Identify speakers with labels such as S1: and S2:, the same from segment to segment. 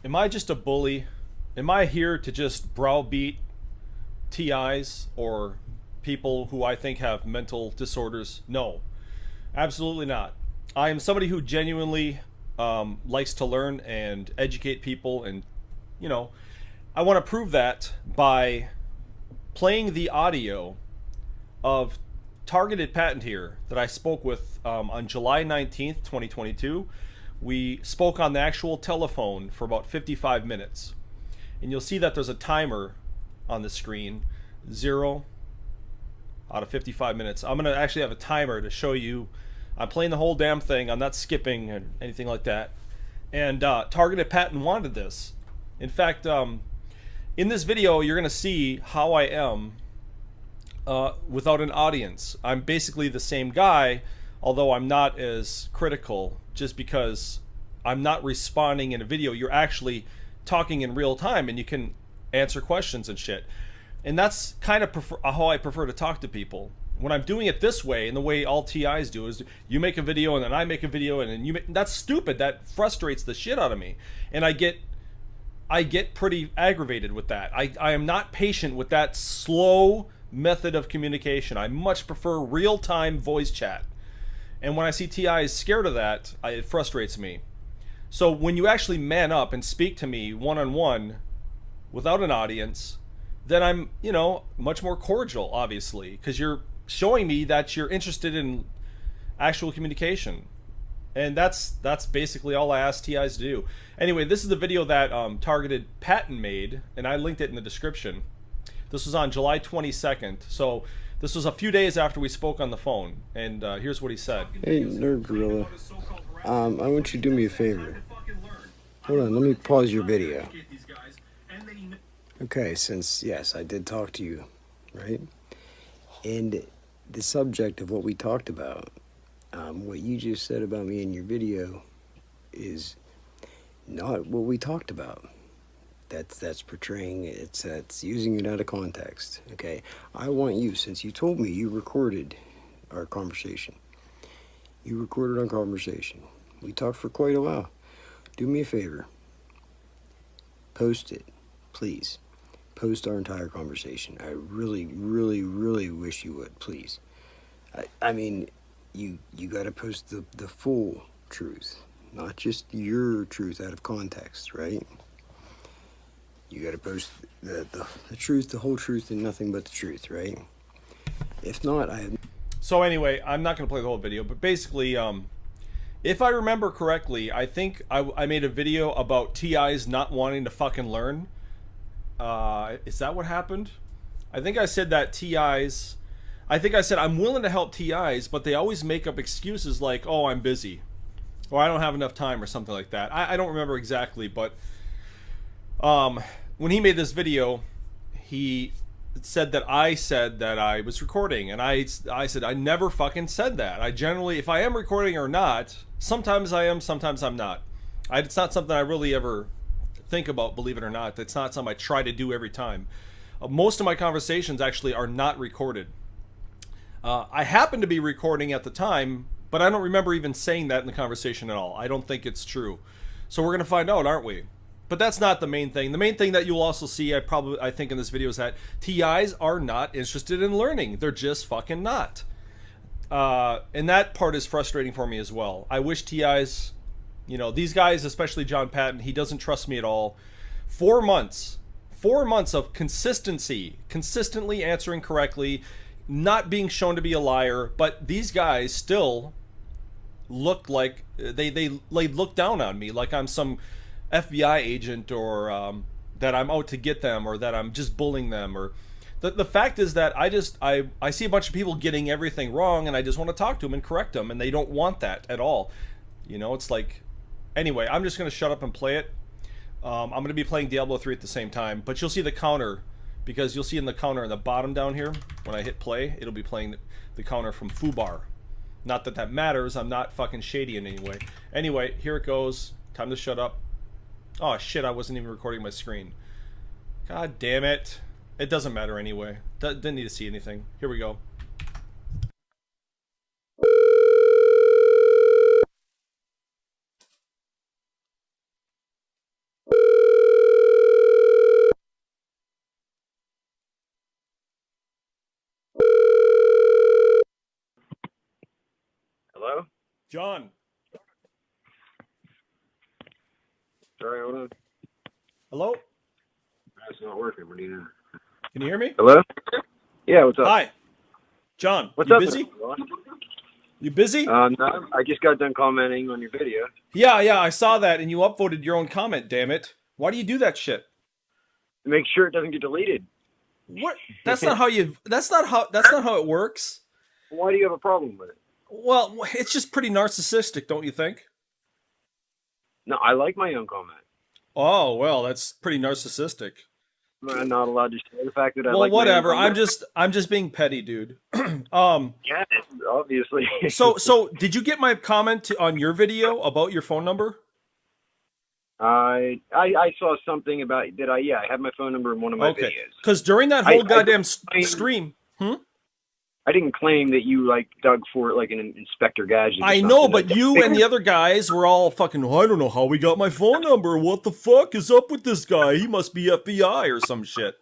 S1: Am I just a bully? Am I here to just browbeat TIs or people who I think have mental disorders? No, absolutely not. I am somebody who genuinely likes to learn and educate people, and you know, I want to prove that by playing the audio of targeted Patton here that I spoke with on July 19th, 2022. We spoke on the actual telephone for about 55 minutes. And you'll see that there's a timer on the screen, 0 out of 55 minutes. I'm going to actually have a timer to show you. I'm playing the whole damn thing. I'm not skipping or anything like that. And targeted Patton wanted this. In fact, in this video, you're going to see how I am without an audience. I'm basically the same guy, although I'm not as critical, just because I'm not responding in a video. You're actually talking in real time and you can answer questions and shit. And that's kind of how I prefer to talk to people. When I'm doing it this way, and the way all TIs do, is you make a video and then I make a video and then you make, that's stupid. That frustrates the shit out of me. And I get pretty aggravated with that. I am not patient with that slow method of communication. I much prefer real-time voice chat. And when I see TIs scared of that, it frustrates me. So when you actually man up and speak to me one-on-one without an audience, then I'm, much more cordial, obviously, because you're showing me that you're interested in actual communication. And that's basically all I ask TIs to do. Anyway, this is the video that targeted Patton made, and I linked it in the description. This was on July 22nd, so this was a few days after we spoke on the phone, and here's what he said.
S2: Hey, Nirvgorilla, I want you to do me a favor. Hold on, let me pause your video. Okay, since, yes, I did talk to you, right? And the subject of what we talked about, what you just said about me in your video is not what we talked about. That's portraying it, that's using it out of context, okay? I want you, since you told me you recorded our conversation. You recorded our conversation. We talked for quite a while. Do me a favor. Post it, please. Post our entire conversation. I really, really, really wish you would, please. I mean, you gotta post the full truth, not just your truth out of context, right? You gotta post the truth, the whole truth, and nothing but the truth, right? If not, I have...
S1: So anyway, I'm not going to play the whole video, but basically, if I remember correctly, I think I made a video about TIs not wanting to fucking learn. Is that what happened? I think I said that TIs... I think I said I'm willing to help TIs, but they always make up excuses like, oh, I'm busy, or I don't have enough time, or something like that. I don't remember exactly, but when he made this video, he said that I was recording, and I said I never fucking said that. I generally, if I am recording or not, sometimes I am, sometimes I'm not. It's not something I really ever think about, believe it or not. It's not something I try to do every time. Most of my conversations actually are not recorded. I happen to be recording at the time, but I don't remember even saying that in the conversation at all. I don't think it's true. So we're going to find out, aren't we? But that's not the main thing. The main thing that you'll also see, I think in this video, is that TIs are not interested in learning. They're just fucking not. And that part is frustrating for me as well. I wish TIs, these guys, especially John Patton, he doesn't trust me at all. 4 months of consistency, consistently answering correctly, not being shown to be a liar, but these guys still look like they look down on me, like I'm some FBI agent, or that I'm out to get them, or that I'm just bullying them. Or the fact is that I see a bunch of people getting everything wrong, and I just want to talk to them and correct them, and they don't want that at all. It's like, anyway, I'm just going to shut up and play it. I'm going to be playing Diablo 3 at the same time, but you'll see the counter, because you'll see in the counter in the bottom down here, when I hit play, it'll be playing the counter from Fubar. Not that that matters, I'm not fucking shady in any way. Anyway, here it goes. Time to shut up. Oh shit, I wasn't even recording my screen. God damn it. It doesn't matter anyway. Didn't need to see anything. Here we go. John.
S3: Sorry, hold on.
S1: Hello?
S3: It's not working. What do you know?
S1: Can you hear me?
S3: Hello? Yeah, what's up?
S1: Hi. John,
S3: What's
S1: you
S3: up?
S1: busy? You busy?
S3: No, I just got done commenting on your video.
S1: Yeah, I saw that, and you upvoted your own comment, damn it. Why do you do that shit?
S3: To make sure it doesn't get deleted.
S1: What? That's not how it works.
S3: Why do you have a problem with it?
S1: Well, it's just pretty narcissistic, don't you think?
S3: No, I like my own comment.
S1: Oh, well, that's pretty narcissistic.
S3: I'm not allowed to share the fact that I
S1: Well,
S3: like
S1: whatever.
S3: my own comment.
S1: I'm just being petty, dude.
S3: Yeah, obviously.
S1: So did you get my comment on your video about your phone number?
S3: I saw something about that. I have my phone number in one of my videos.
S1: Because during that whole goddamn stream,
S3: I didn't claim that you like dug for it like an Inspector Gadget.
S1: I know, but you and the other guys were all fucking, oh, I don't know how we got my phone number. What the fuck is up with this guy? He must be FBI or some shit.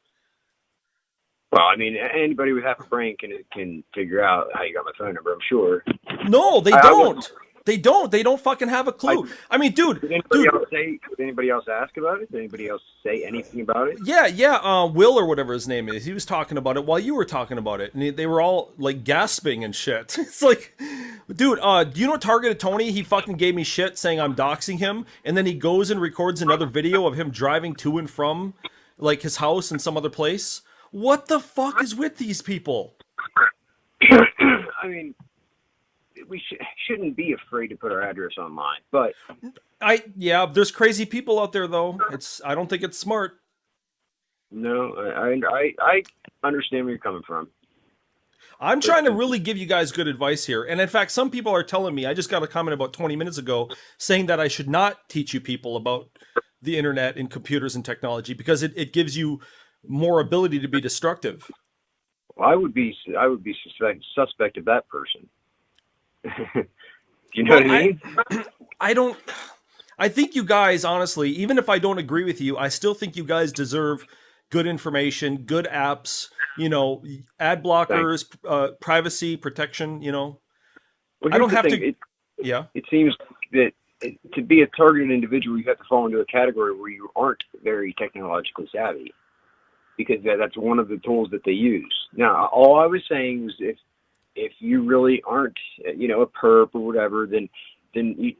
S3: Well, I mean, anybody with half a brain can figure out how you got my phone number, I'm sure.
S1: No, they don't. They don't fucking have a clue. I mean, dude.
S3: Did anybody else ask about it? Did anybody else say anything about it?
S1: Yeah. Will or whatever his name is. He was talking about it while you were talking about it, and they were all like gasping and shit. It's like, dude, do you know Targeted Tony? He fucking gave me shit saying I'm doxing him, and then he goes and records another video of him driving to and from like his house in some other place. What the fuck is with these people?
S3: I mean, we shouldn't be afraid to put our address online, but
S1: there's crazy people out there though. I don't think it's smart.
S3: No, I understand where you're coming from.
S1: I'm trying to really give you guys good advice here. And in fact, some people are telling me, I just got a comment about 20 minutes ago saying that I should not teach you people about the internet and computers and technology because it gives you more ability to be destructive.
S3: Well, I would be suspect of that person. You know what I mean?
S1: I think you guys, honestly, even if I don't agree with you, I still think you guys deserve good information, good apps, ad blockers, privacy protection,
S3: Well,
S1: I don't have
S3: to.
S1: Yeah.
S3: It seems that to be a targeted individual, you have to fall into a category where you aren't very technologically savvy, because that's one of the tools that they use. Now, all I was saying was if you really aren't, a perp or whatever, then you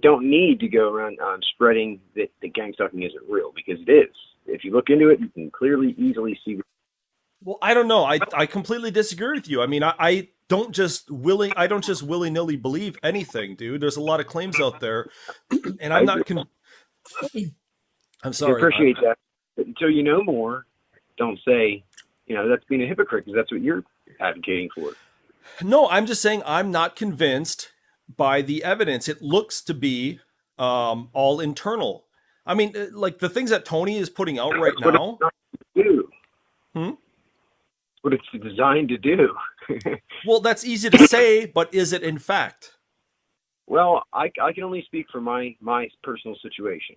S3: don't need to go around spreading that the gang stalking isn't real, because it is. If you look into it, you can easily see.
S1: Well, I don't know. I completely disagree with you. I mean, I don't just willy-nilly believe anything, dude. There's a lot of claims out there, and I'm not. I'm sorry.
S3: I appreciate that. But until you know more, don't say, that's being a hypocrite, because that's what you're advocating for.
S1: No, I'm just saying I'm not convinced by the evidence. It looks to be all internal. I mean, like the things that Tony is putting out right now.
S3: What it's designed to do.
S1: Well, that's easy to say, but is it in fact?
S3: Well, I can only speak for my personal situation.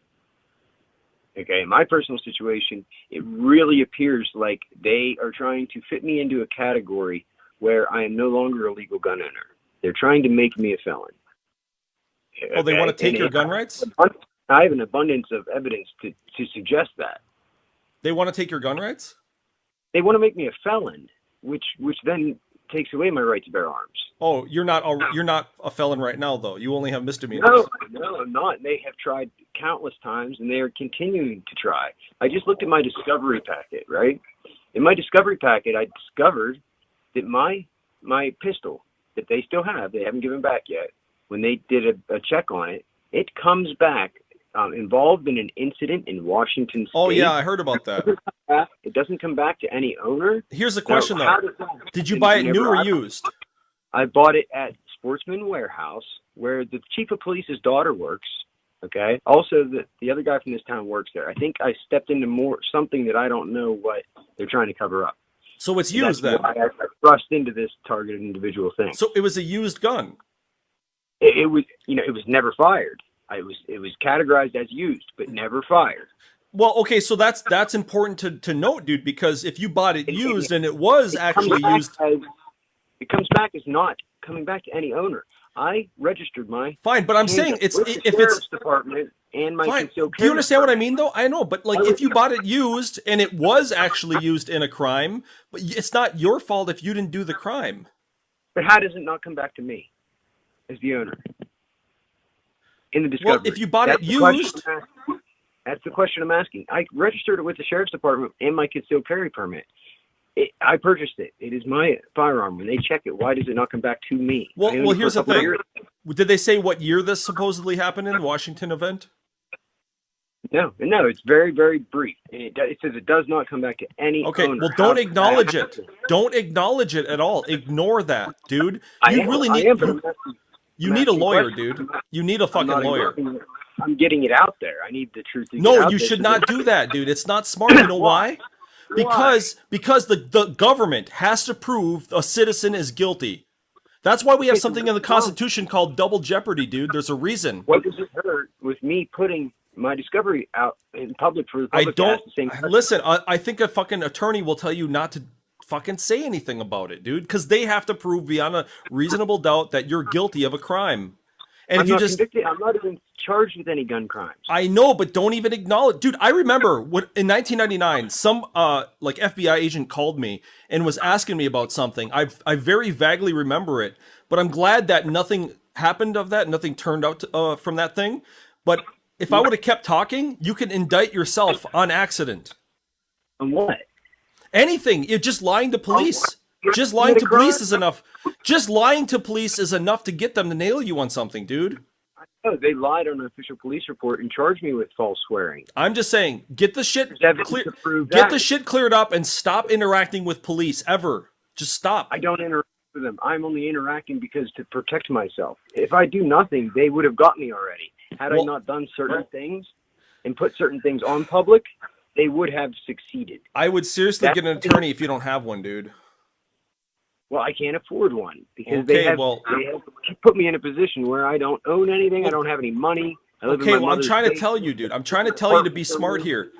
S3: Okay, in my personal situation, it really appears like they are trying to fit me into a category where I am no longer a legal gun owner. They're trying to make me a felon.
S1: Okay? Oh, they want to take your gun rights?
S3: I have an abundance of evidence to suggest that.
S1: They want to take your gun rights?
S3: They want to make me a felon, which then takes away my right to bear arms.
S1: Oh, you're not a felon right now, though. You only have misdemeanors.
S3: No, I'm not. They have tried countless times, and they are continuing to try. I just looked at my discovery packet, right? In my discovery packet, I discovered that my pistol that they still have, they haven't given back yet, when they did a check on it, it comes back involved in an incident in Washington State.
S1: Oh, yeah, I heard about that.
S3: It doesn't come back to any owner.
S1: Here's the question, though. Did you buy it new or used? I
S3: bought it at Sportsman Warehouse, where the chief of police's daughter works. Okay. Also, the other guy from this town works there. I think I stepped into something that I don't know what they're trying to cover up.
S1: So it's used then?
S3: I thrust into this targeted individual thing.
S1: So it was a used gun?
S3: It was, it was never fired. It was categorized as used, but never fired.
S1: Well, okay, so that's important to note, dude, because if you bought it used and it was actually used...
S3: It comes back as not coming back to any owner. I registered my
S1: Fine, but I'm saying
S3: handgun
S1: it's
S3: with the
S1: if
S3: sheriff's
S1: it's
S3: department and my
S1: fine.
S3: concealed
S1: Do you
S3: carry
S1: understand what I
S3: permit.
S1: mean, though? I know, but like if you bought it used and it was actually used in a crime, but it's not your fault if you didn't do the crime.
S3: But how does it not come back to me as the owner in the discovery?
S1: Well, if you bought it
S3: That's the question
S1: used,
S3: I'm asking. That's the question I'm asking. I registered it with the sheriff's department and my concealed carry permit. I purchased it. It is my firearm. When they check it, why does it not come back to me?
S1: well,
S3: I owned
S1: well,
S3: it for
S1: here's
S3: a
S1: the
S3: couple of
S1: thing.
S3: years.
S1: Did they say what year this supposedly happened in the Washington event?
S3: No, it's very, very brief. And it says it does not come back to any
S1: Okay,
S3: owner.
S1: well,
S3: How
S1: don't
S3: does
S1: acknowledge
S3: that
S1: it.
S3: happen?
S1: Don't acknowledge it at all. Ignore that, dude.
S3: I
S1: You
S3: am,
S1: really
S3: I
S1: need
S3: am, but I'm
S1: you
S3: I'm
S1: need a
S3: asking
S1: lawyer,
S3: questions.
S1: dude. You need a
S3: I'm
S1: fucking
S3: not
S1: lawyer.
S3: ignoring it. I'm getting it out there. I need the truth to get
S1: No,
S3: out
S1: you
S3: there.
S1: should
S3: so
S1: not
S3: that-
S1: do that, dude. It's not smart. You know why? Because the government has to prove a citizen is guilty. That's why we have something in the Constitution called double jeopardy, dude. There's a reason.
S3: What does it hurt with me putting my discovery out in public for the
S1: I
S3: public to ask
S1: don't
S3: the same question?
S1: listen. I think a fucking attorney will tell you not to fucking say anything about it, dude, because they have to prove beyond a reasonable doubt that you're guilty of a crime. And
S3: I'm
S1: if you
S3: not
S1: just
S3: convicted. I'm not even charged with any gun crimes.
S1: I know, but don't even acknowledge. Dude, I remember what in 1999, some like FBI agent called me and was asking me about something. I very vaguely remember it, but I'm glad that nothing happened of that. Nothing turned out to, from that thing. But if I would have kept talking, you can indict yourself on accident.
S3: On what?
S1: Anything. You're just lying to police. Just lying to police is enough. Just lying to police is enough to get them to nail you on something, dude.
S3: Oh, they lied on an official police report and charged me with false swearing.
S1: I'm just saying, get the shit
S3: There's evidence
S1: clear,
S3: to prove
S1: get
S3: that.
S1: the shit cleared up and stop interacting with police ever. Just stop.
S3: I don't interact with them. I'm only interacting because to protect myself. If I do nothing, they would have got me already. Had I
S1: Well-
S3: not done certain things and put certain things on public, they would have succeeded.
S1: I would seriously get an attorney if you don't have one, dude.
S3: Well, I can't afford one because
S1: Okay,
S3: they have put me in a position where I don't own anything. I don't have any money. I live in
S1: Okay,
S3: my
S1: well, I'm
S3: mother's
S1: trying to
S3: basement.
S1: tell you, dude. I'm trying to tell you to be smart here.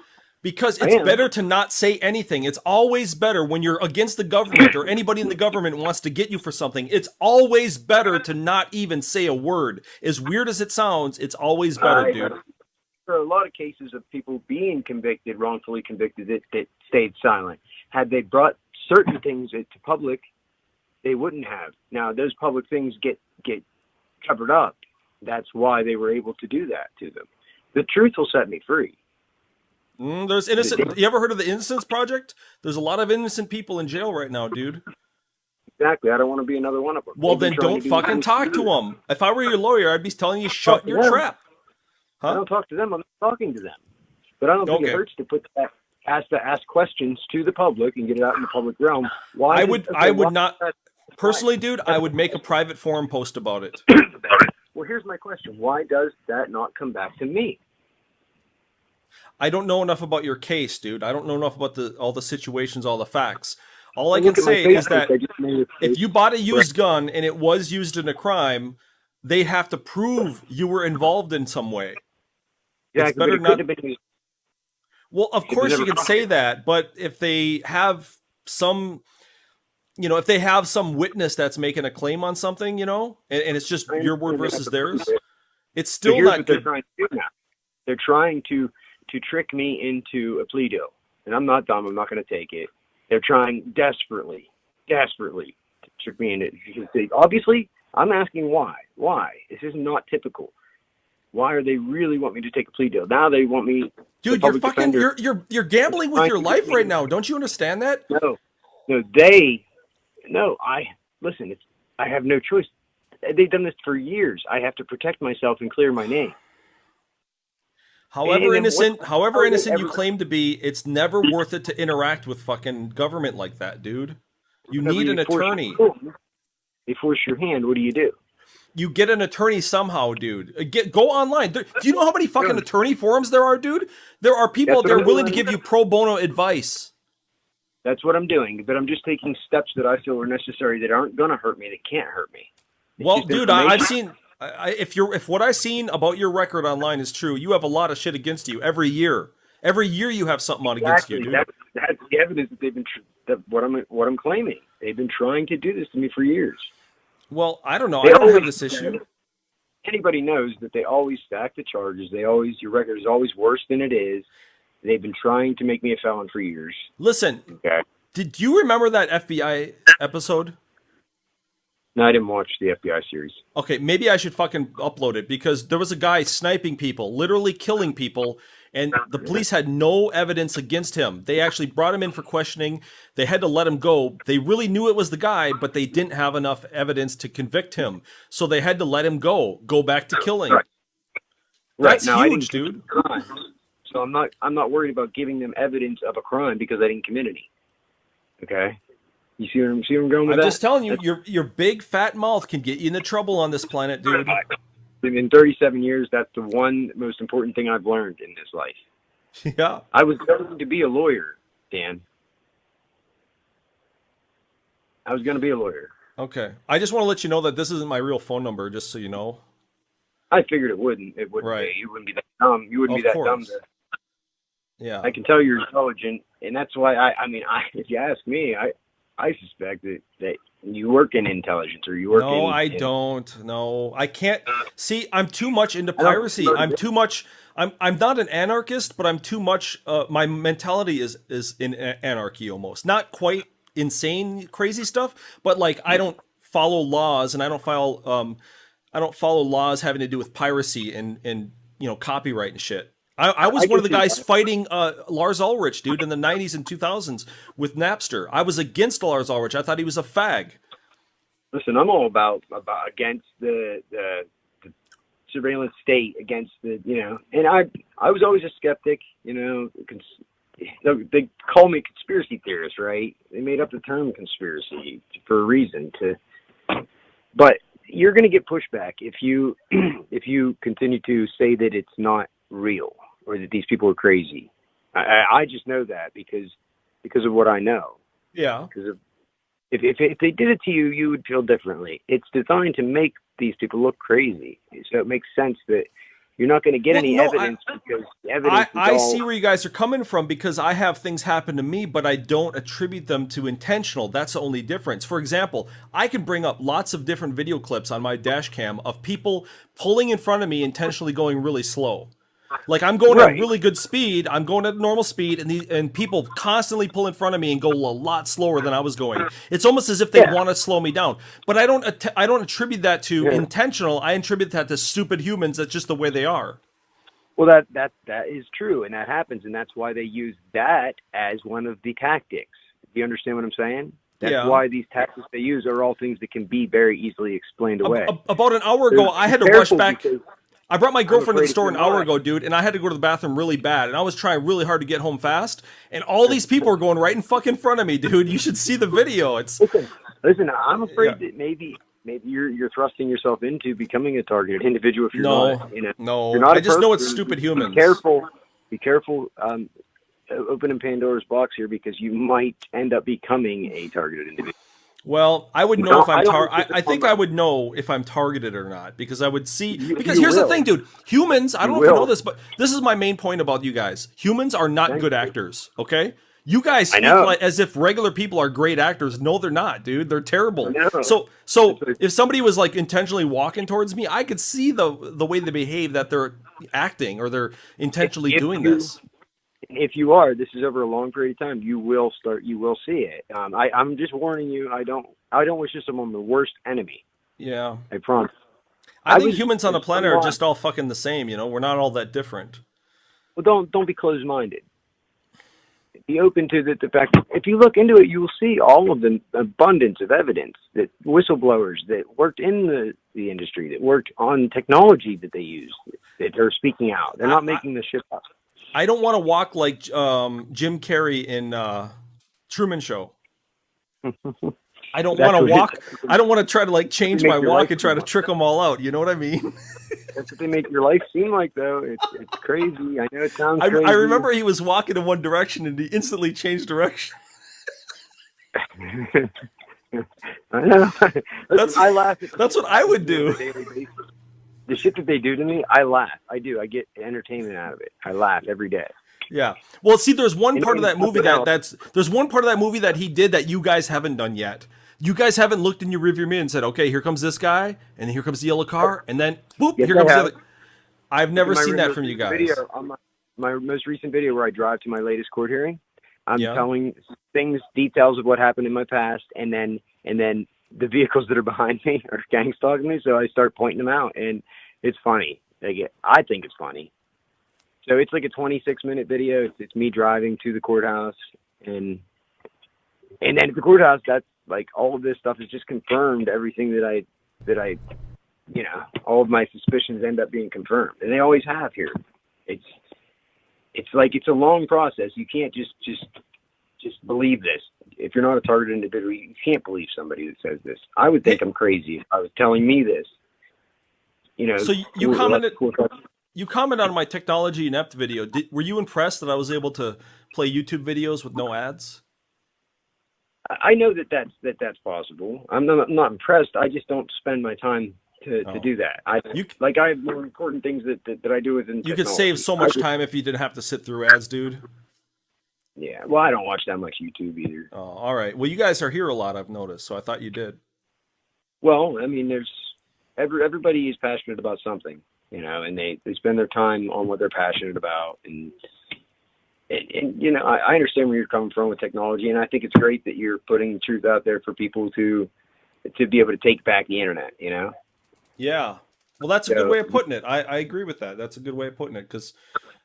S1: Because
S3: I
S1: it's
S3: am.
S1: better to not say anything. It's always better when you're against the government or anybody in the government wants to get you for something. It's always better to not even say a word. As weird as it sounds, it's always better, dude.
S3: There are a lot of cases of people being convicted, wrongfully convicted, that stayed silent. Had they brought certain things to public, they wouldn't have. Now, those public things get covered up. That's why they were able to do that to them. The truth will set me free.
S1: There's innocent. You ever heard of the Innocence Project? There's a lot of innocent people in jail right now, dude.
S3: Exactly. I don't want to be another one of them.
S1: Well,
S3: They've been
S1: then
S3: trying
S1: don't
S3: to do
S1: fucking
S3: things
S1: talk to them. If I were your lawyer, I'd be telling you shut your trap.
S3: I
S1: Huh?
S3: don't talk to them. I'm not talking to them. But I don't think
S1: Okay.
S3: it hurts to put that ask questions to the public and get it out in the public realm. Why?
S1: I would not personally, dude. I would make a private forum post about it.
S3: Well, here's my question: why does that not come back to me?
S1: I don't know enough about your case, dude. I don't know enough about all the situations, all the facts. All I can
S3: Look at my
S1: say is
S3: Facebook.
S1: that
S3: I just made a
S1: if
S3: post.
S1: you bought a used gun and it was used in a crime, they have to prove you were involved in some way.
S3: Exactly,
S1: better
S3: but it
S1: not-
S3: could have been used.
S1: Well, of
S3: Because
S1: course
S3: they
S1: you
S3: never
S1: can say that, but if they have some, if they have some witness that's making a claim on something, and it's just
S3: I
S1: your word
S3: understand they have
S1: versus
S3: to prove
S1: theirs,
S3: it.
S1: it's
S3: So
S1: still
S3: here's
S1: not
S3: what they're
S1: good.
S3: trying to do now. They're trying to trick me into a plea deal, and I'm not dumb. I'm not going to take it. They're trying desperately to trick me into it. Obviously, I'm asking why. Why? This is not typical. Why are they really want me to take a plea deal? Now they want me.
S1: Dude,
S3: the
S1: you're
S3: public
S1: fucking
S3: defender-
S1: you're gambling with your
S3: trying to
S1: life
S3: get me-
S1: right now. Don't you understand that?
S3: No. Listen. I have no choice. They've done this for years. I have to protect myself and clear my name.
S1: However
S3: And
S1: innocent,
S3: what-
S1: however
S3: how they
S1: innocent you
S3: ever-
S1: claim to be, it's never worth it to interact with fucking government like that, dude. You need an attorney.
S3: They force your hand. What do you do?
S1: You get an attorney somehow, dude. Go online. Do you know how many fucking attorney forums there are, dude? There are people out
S3: That's
S1: there
S3: what I'm
S1: willing to
S3: doing.
S1: give you pro bono advice.
S3: That's what I'm doing. But I'm just taking steps that I feel are necessary that aren't going to hurt me, that can't hurt me. It's
S1: Well,
S3: just
S1: dude, I've
S3: information.
S1: seen. If what I've seen about your record online is true, you have a lot of shit against you every year. Every year you have something out against you, dude.
S3: That's the evidence that they've been that what I'm claiming. They've been trying to do this to me for years.
S1: Well, I don't know.
S3: They
S1: I don't have
S3: always,
S1: this issue.
S3: anybody knows that they always stack the charges. Your record is always worse than it is. They've been trying to make me a felon for years.
S1: Listen,
S3: Okay.
S1: did you remember that FBI episode?
S3: No, I didn't watch the FBI series.
S1: Okay, maybe I should fucking upload it because there was a guy sniping people, literally killing people, and the police had no evidence against him. They actually brought him in for questioning. They had to let him go. They really knew it was the guy, but they didn't have enough evidence to convict him. So they had to let him go back to killing.
S3: Right.
S1: That's
S3: Now,
S1: huge, dude.
S3: Crimes, so I'm not worried about giving them evidence of a crime because I didn't commit any. Okay? You see where I'm going with
S1: I'm
S3: that?
S1: just telling you, your big fat mouth can get you into trouble on this planet, dude.
S3: In 37 years, that's the one most important thing I've learned in this life.
S1: Yeah.
S3: I was going to be a lawyer, Dan. I was going to be a lawyer.
S1: Okay. I just want to let you know that this isn't my real phone number, just so you know.
S3: I figured it wouldn't. It wouldn't
S1: Right.
S3: be. You wouldn't be that dumb. You wouldn't
S1: Of
S3: be that
S1: course.
S3: dumb to.
S1: Yeah.
S3: I can tell you're intelligent, and that's why if you ask me, I suspect that you work in intelligence or you work in.
S1: No, I don't. No, I can't. See, I'm too much into piracy. I'm too much. I'm not an anarchist, but I'm too much. My mentality is in anarchy almost. Not quite insane, crazy stuff, but like I don't follow laws, and I don't follow laws having to do with piracy and copyright and shit. I was one of the guys fighting Lars Ulrich, dude, in the 90s and 2000s with Napster. I was against Lars Ulrich. I thought he was a fag.
S3: Listen, I'm all about against the surveillance state, against and I was always a skeptic, they call me conspiracy theorist, right? They made up the term conspiracy for a reason but you're going to get pushback if you continue to say that it's not real or that these people are crazy. I just know that because of what I know.
S1: Yeah.
S3: Because of if they did it to you, you would feel differently. It's designed to make these people look crazy, so it makes sense that you're not going to get any evidence because the evidence.
S1: I see where you guys are coming from because I have things happen to me, but I don't attribute them to intentional. That's the only difference. For example, I can bring up lots of different video clips on my dash cam of people pulling in front of me intentionally going really slow. Like I'm going at really good speed, I'm going at normal speed, and people constantly pull in front of me and go a lot slower than I was going. It's almost as if they want to slow me down. But I don't attribute that to intentional. I attribute that to stupid humans. That's just the way they are.
S3: Well, that is true, and that happens, and that's why they use that as one of the tactics. Do you understand what I'm saying? That's why these tactics they use are all things that can be very easily explained away.
S1: About an hour ago, I had to rush back. I brought my girlfriend to the store an hour ago, dude, and I had to go to the bathroom really bad, and I was trying really hard to get home fast, and all these people are going right in fucking front of me, dude. You should see the video.
S3: Listen, I'm afraid that maybe you're thrusting yourself into becoming a targeted individual if you're not.
S1: No,
S3: you're not
S1: I just know it's stupid humans.
S3: Be careful. Opening Pandora's box here because you might end up becoming a targeted individual.
S1: Well, I would know if I'm I think I would know if I'm targeted or not because I would see. Because here's the thing, dude. Humans, I don't know if you know this, but this is my main point about you guys. Humans are not good actors, okay? You guys speak like as if regular people are great actors. No, they're not, dude. They're terrible. So if somebody was like intentionally walking towards me, I could see the way they behave that they're acting or they're intentionally doing this.
S3: If you are, this is over a long period of time. You will see it. I'm just warning you. I don't wish this on the worst enemy.
S1: Yeah,
S3: I promise.
S1: I think humans on the planet are just all fucking the same. We're not all that different.
S3: Well, don't be closed-minded. Be open to the fact that if you look into it, you will see all of the abundance of evidence that whistleblowers that worked in the industry, that worked on technology that they use, that are speaking out. They're not making this shit up.
S1: I don't want to walk like Jim Carrey in Truman Show. I don't want to walk. I don't want to try to like change my walk and try to trick them all out. You know what I mean?
S3: That's what they make your life seem like, though. It's crazy. I know it sounds crazy.
S1: I remember he was walking in one direction and he instantly changed direction.
S3: I know. I laugh.
S1: That's what I would do.
S3: The shit that they do to me, I laugh. I do. I get entertainment out of it. I laugh every day.
S1: Yeah. Well, see, there's one part of that movie there's one part of that movie that he did that you guys haven't done yet. You guys haven't looked in your rearview mirror and said, "Okay, here comes this guy, and here comes the yellow car, and then boop,
S3: Yes,
S1: here
S3: I
S1: comes the
S3: have.
S1: other." I've never
S3: In my
S1: seen that
S3: most
S1: from you
S3: recent
S1: guys.
S3: Video, on my most recent video where I drive to my latest court hearing, I'm
S1: Yeah.
S3: telling details of what happened in my past, and then the vehicles that are behind me are gang stalking me, so I start pointing them out, and it's funny. I think it's funny. So it's like a 26-minute video. It's me driving to the courthouse, and then at the courthouse, that's like all of this stuff is just confirmed. Everything that I all of my suspicions end up being confirmed, and they always have here. It's like it's a long process. You can't just believe this. If you're not a targeted individual, you can't believe somebody that says this. I would think I'm crazy if I was telling me this.
S1: So you commented. You commented on my technology inept video. Were you impressed that I was able to play YouTube videos with no ads?
S3: I know that's possible. I'm not impressed. I just don't spend my time to do that. I have more important things that I do within
S1: You
S3: technology.
S1: could save so much time if you didn't have to sit through ads, dude.
S3: Yeah, well, I don't watch that much YouTube either.
S1: Oh, all right. Well, you guys are here a lot, I've noticed, so I thought you did.
S3: Well, I mean, there's everybody is passionate about something, and they spend their time on what they're passionate about, and I understand where you're coming from with technology, and I think it's great that you're putting the truth out there for people to be able to take back the internet,
S1: Yeah. Well, that's a good way of putting it. I agree with that. That's a good way of putting it, because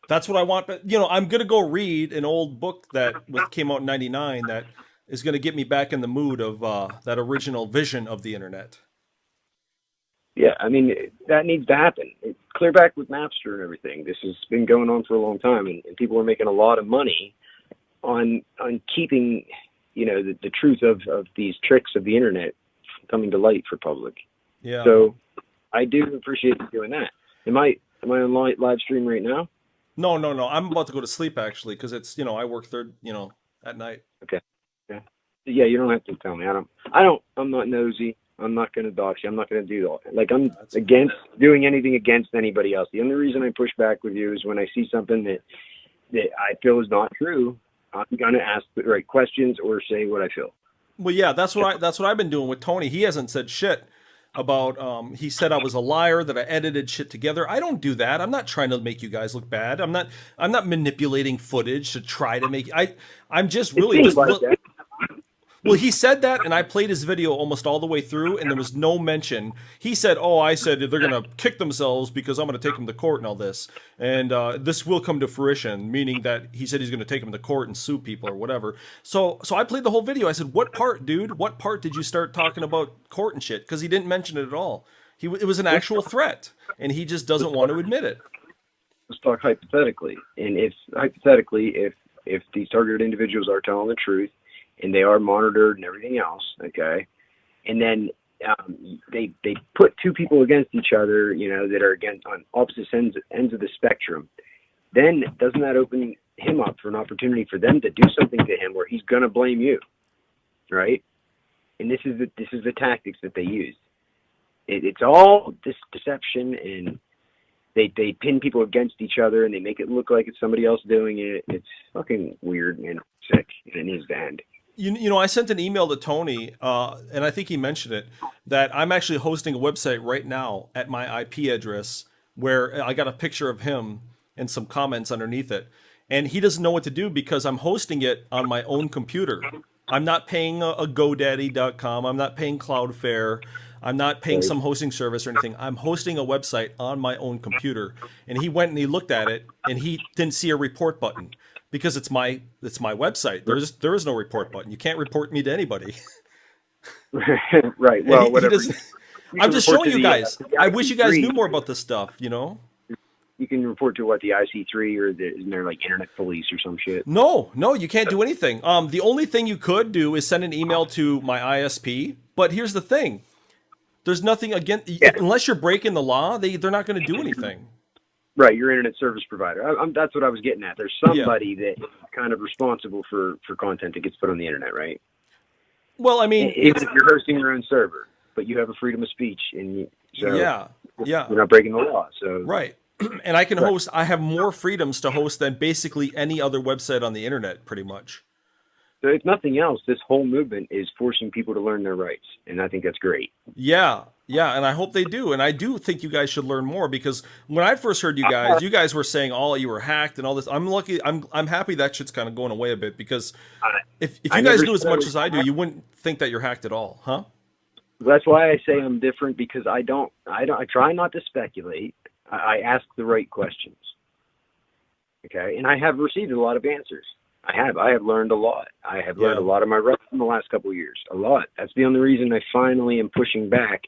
S1: that's what I want. But, I'm going to go read an old book that came out in 99 that is going to get me back in the mood of that original vision of the internet.
S3: Yeah, I mean, that needs to happen. Clear back with Napster and everything. This has been going on for a long time, and people are making a lot of money on keeping, the truth of these tricks of the internet coming to light for public.
S1: Yeah.
S3: So I do appreciate you doing that. Am I on live stream right now?
S1: No. I'm about to go to sleep, actually, because it's, I work at night.
S3: Okay. Yeah, you don't have to tell me. I'm not nosy. I'm not going to dox you. I'm not going to do that. Like, I'm against doing anything against anybody else. The only reason I push back with you is when I see something that I feel is not true, I'm going to ask the right questions or say what I feel.
S1: Well, yeah, that's what I've been doing with Tony. He hasn't said shit about, he said I was a liar, that I edited shit together. I don't do that. I'm not trying to make you guys look bad. I'm not manipulating footage to try to make, I'm just really just, well, he said that, and I played his video almost all the way through, and there was no mention. He said, I said they're going to kick themselves because I'm going to take them to court and all this. And this will come to fruition, meaning that he said he's going to take them to court and sue people or whatever. So I played the whole video. I said, what part, dude? What part did you start talking about court and shit? Because he didn't mention it at all. It was an actual threat, and he just doesn't want to admit it.
S3: Let's talk hypothetically. And if these targeted individuals are telling the truth, and they are monitored and everything else, okay? And then they put two people against each other, that are on opposite ends of the spectrum. Then doesn't that open him up for an opportunity for them to do something to him where he's going to blame you, right? And this is the tactics that they use. It's all this deception, and they pin people against each other, and they make it look like it's somebody else doing it. It's fucking weird and sick, and it needs to end.
S1: I sent an email to Tony, and I think he mentioned it, that I'm actually hosting a website right now at my IP address where I got a picture of him and some comments underneath it. And he doesn't know what to do because I'm hosting it on my own computer. I'm not paying a GoDaddy.com. I'm not paying Cloudflare. I'm not paying some hosting service or anything. I'm hosting a website on my own computer. And he went and he looked at it, and he didn't see a report button. Because it's my website. There is no report button. You can't report me to anybody.
S3: Right. Well, whatever.
S1: I'm just showing you guys. I wish you guys knew more about this stuff.
S3: You can report to the IC3 or isn't there like internet police or some shit?
S1: No, you can't do anything. The only thing you could do is send an email to my ISP. But here's the thing: there's nothing unless you're breaking the law. They're not going to do anything.
S3: Right, your internet service provider. That's what I was getting at. There's somebody that is kind of responsible for content that gets put on the internet, right?
S1: Well, I mean,
S3: even if you're hosting your own server, but you have a freedom of speech, and you're not breaking the law. So
S1: right, and I can host. I have more freedoms to host than basically any other website on the internet, pretty much.
S3: So if nothing else, this whole movement is forcing people to learn their rights, and I think that's great.
S1: Yeah, yeah, and I hope they do. And I do think you guys should learn more, because when I first heard you guys were saying all you were hacked and all this. I'm happy that shit's kind of going away a bit, because if you guys knew as much as I do, you wouldn't think that you're hacked at all, huh?
S3: That's why I say I'm different, because I try not to speculate. I ask the right questions. Okay, and I have received a lot of answers. I have learned a lot. I have learned a lot of my rights in the last couple of years. A lot. That's the only reason I finally am pushing back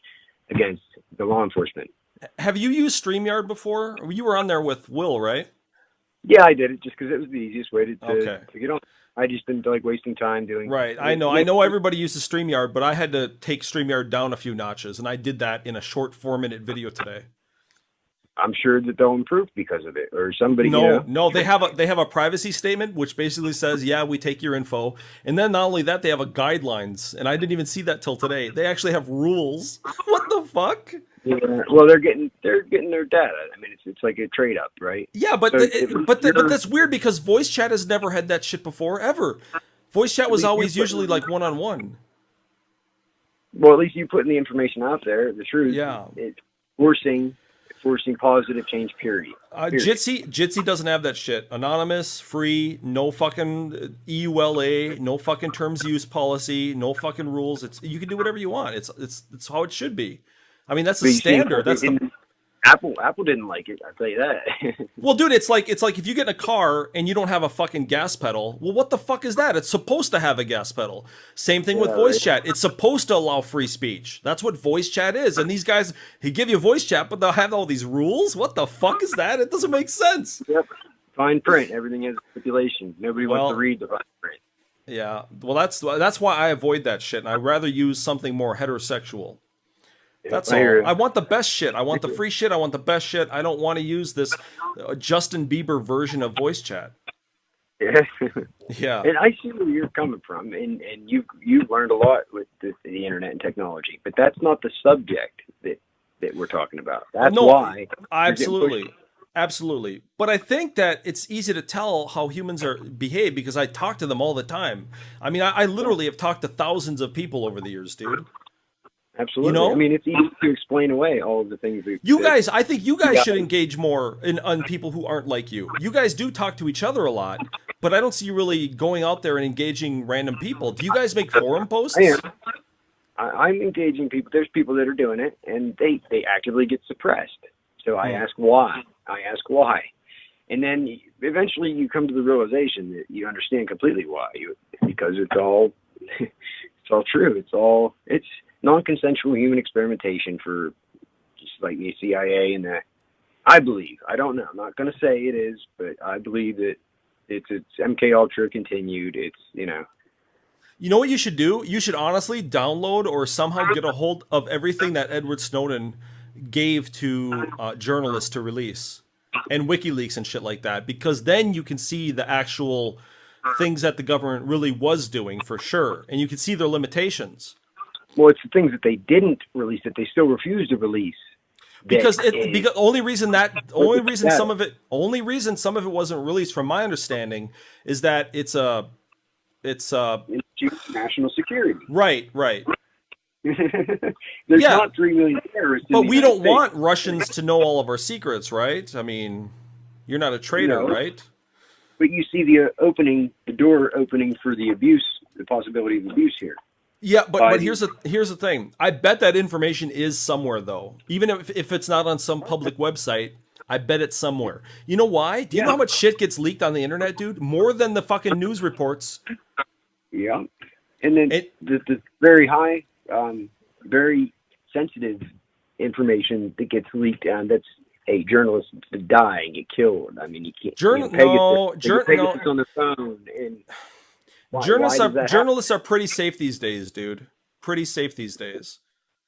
S3: against the law enforcement.
S1: Have you used StreamYard before? You were on there with Will, right?
S3: Yeah, I did it just because it was the easiest way to get on. I just didn't like wasting time doing.
S1: Right. I know everybody uses StreamYard, but I had to take StreamYard down a few notches, and I did that in a short 4-minute video today.
S3: I'm sure that they'll improve because of it, or somebody.
S1: No, they have a privacy statement which basically says, yeah, we take your info, and then not only that, they have a guidelines, and I didn't even see that till today. They actually have rules. What the fuck?
S3: Yeah, well, they're getting their data. I mean, it's like a trade up, right?
S1: Yeah, but but that's weird, because voice chat has never had that shit before, ever. Voice chat was always usually like one-on-one.
S3: Well, at least you putting the information out there, the truth.
S1: Yeah.
S3: It's forcing positive change, period.
S1: Jitsi doesn't have that shit. Anonymous, free, no fucking EULA, no fucking terms of use policy, no fucking rules. You can do whatever you want. It's how it should be. I mean, that's the standard.
S3: Apple didn't like it. I'll tell you that.
S1: Well, dude, it's like if you get in a car and you don't have a fucking gas pedal. Well, what the fuck is that? It's supposed to have a gas pedal. Same thing with voice chat. It's supposed to allow free speech. That's what voice chat is. And these guys, he give you voice chat, but they'll have all these rules. What the fuck is that? It doesn't make sense.
S3: Yep. Fine print. Everything has stipulations. Nobody wants to read the fine print.
S1: Yeah. Well, that's why I avoid that shit, and I'd rather use something more heterosexual. That's all. I want the best shit. I want the free shit. I want the best shit. I don't want to use this Justin Bieber version of voice chat.
S3: Yeah.
S1: Yeah.
S3: And I see where you're coming from, and you've learned a lot with the internet and technology, but that's not the subject that we're talking about. That's why.
S1: Absolutely. But I think that it's easy to tell how humans behave, because I talk to them all the time. I mean, I literally have talked to thousands of people over the years, dude.
S3: Absolutely. You know? I mean, it's easy to explain away all of the things.
S1: I think you guys should engage more on people who aren't like you. You guys do talk to each other a lot, but I don't see you really going out there and engaging random people. Do you guys make forum posts?
S3: I'm engaging people. There's people that are doing it, and they actively get suppressed. So I ask why. And then eventually you come to the realization that you understand completely why. Because it's all true. It's non-consensual human experimentation for just like the CIA and that. I believe. I don't know. I'm not going to say it is, but I believe that it's MK Ultra continued. You know
S1: what you should do? You should honestly download or somehow get a hold of everything that Edward Snowden gave to journalists to release, and WikiLeaks and shit like that, because then you can see the actual things that the government really was doing for sure, and you can see their limitations.
S3: Well, it's the things that they didn't release that they still refuse to release.
S1: Because only reason some of it wasn't released, from my understanding, is that it's
S3: national security.
S1: Right.
S3: There's not 3 million terrorists.
S1: But we don't want Russians to know all of our secrets, right? I mean, you're not a traitor, right?
S3: But you see the door opening for the abuse, the possibility of abuse here.
S1: Yeah, but here's the thing. I bet that information is somewhere, though. Even if it's not on some public website, I bet it's somewhere. You know why? Do you know how much shit gets leaked on the internet, dude? More than the fucking news reports. Yeah.
S3: And then the very high, very sensitive information that gets leaked, that's journalists die and get killed. I mean, you can't. Pegasus on the phone and.
S1: Journalists are pretty safe these days, dude. Pretty safe these days.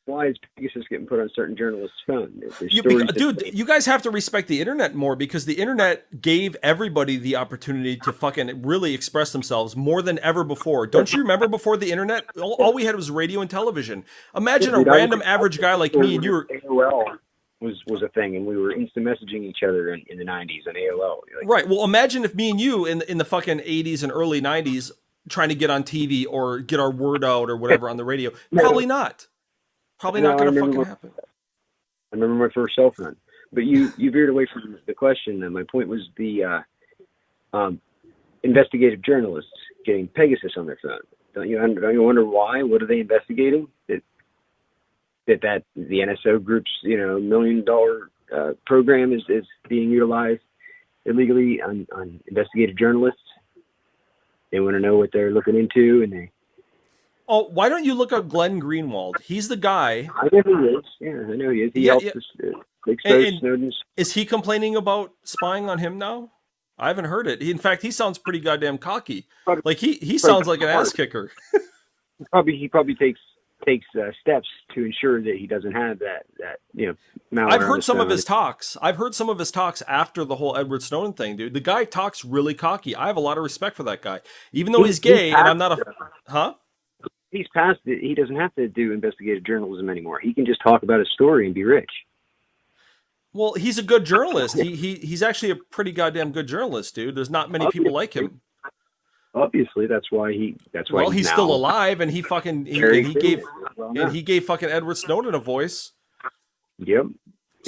S3: Why is Pegasus getting put on certain journalists' phone?
S1: Dude, you guys have to respect the internet more, because the internet gave everybody the opportunity to fucking really express themselves more than ever before. Don't you remember before the internet? All we had was radio and television. Imagine a random average guy like me and you were...
S3: AOL was a thing, and we were instant messaging each other in the 90s on AOL.
S1: Right. Well, imagine if me and you in the fucking 80s and early 90s trying to get on TV or get our word out or whatever on the radio?
S3: No.
S1: Probably not. Probably not going to fucking happen.
S3: I remember my first cell phone. But you veered away from the question. And my point was the investigative journalists getting Pegasus on their phone. Don't you wonder why? What are they investigating? That the NSO group's $1 million program is being utilized illegally on investigative journalists. They want to know what they're looking into, and they.
S1: Oh, why don't you look up Glenn Greenwald? He's the guy.
S3: I know who he is. Yeah, I know he is. He helped us expose Snowden's.
S1: Is he complaining about spying on him now? I haven't heard it. In fact, he sounds pretty goddamn cocky. Like he sounds like an ass kicker.
S3: He probably takes steps to ensure that he doesn't have that malware.
S1: I've heard some of his talks. I've heard some of his talks after the whole Edward Snowden thing, dude. The guy talks really cocky. I have a lot of respect for that guy, even though he's gay, and I'm not a.
S3: He's past it. He doesn't have to do investigative journalism anymore. He can just talk about his story and be rich.
S1: Well, he's a good journalist. He's actually a pretty goddamn good journalist, dude. There's not many people like him.
S3: Obviously, that's why.
S1: Well, he's still alive, and he gave fucking Edward Snowden a voice.
S3: Yep. And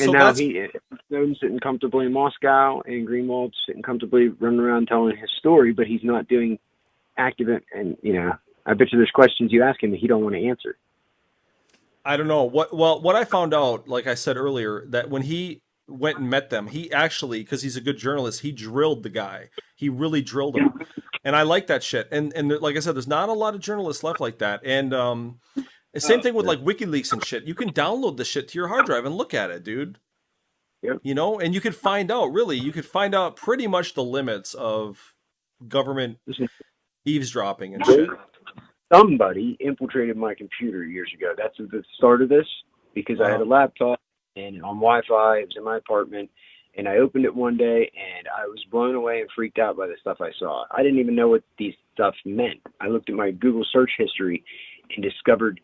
S3: so now Snowden's sitting comfortably in Moscow, and Greenwald's sitting comfortably running around telling his story, but he's not doing active. And I bet you there's questions you ask him that he don't want to answer.
S1: I don't know what I found out, like I said earlier, that when he went and met them, he actually, because he's a good journalist, he drilled the guy. He really drilled him, and I like that shit. And like I said, there's not a lot of journalists left like that. And same thing with like WikiLeaks and shit. You can download the shit to your hard drive and look at it, dude.
S3: Yep.
S1: And you could find out pretty much the limits of government eavesdropping and shit.
S3: Somebody infiltrated my computer years ago. That's the start of this, because I had a laptop and on Wi-Fi. It was in my apartment, and I opened it one day, and I was blown away and freaked out by the stuff I saw. I didn't even know what these stuff meant. I looked at my Google search history and discovered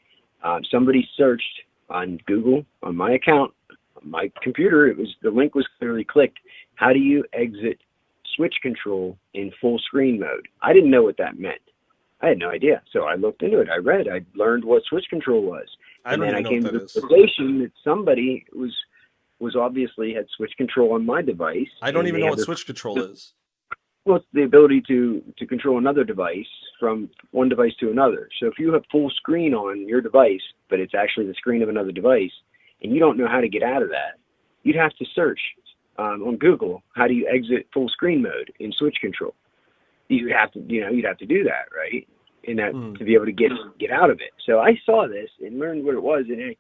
S3: somebody searched on Google on my account, on my computer. The link was clearly clicked. How do you exit switch control in full screen mode? I didn't know what that meant. I had no idea. So I looked into it. I learned what switch control was. And then I came to the realization that somebody was obviously had switch control on my device.
S1: I don't even know what switch control is.
S3: Well, it's the ability to control another device from one device to another. So if you have full screen on your device, but it's actually the screen of another device, and you don't know how to get out of that, you'd have to search on Google, how do you exit full screen mode in switch control? You'd have to do that, right? And that to be able to get out of it. So I saw this and learned what it was, and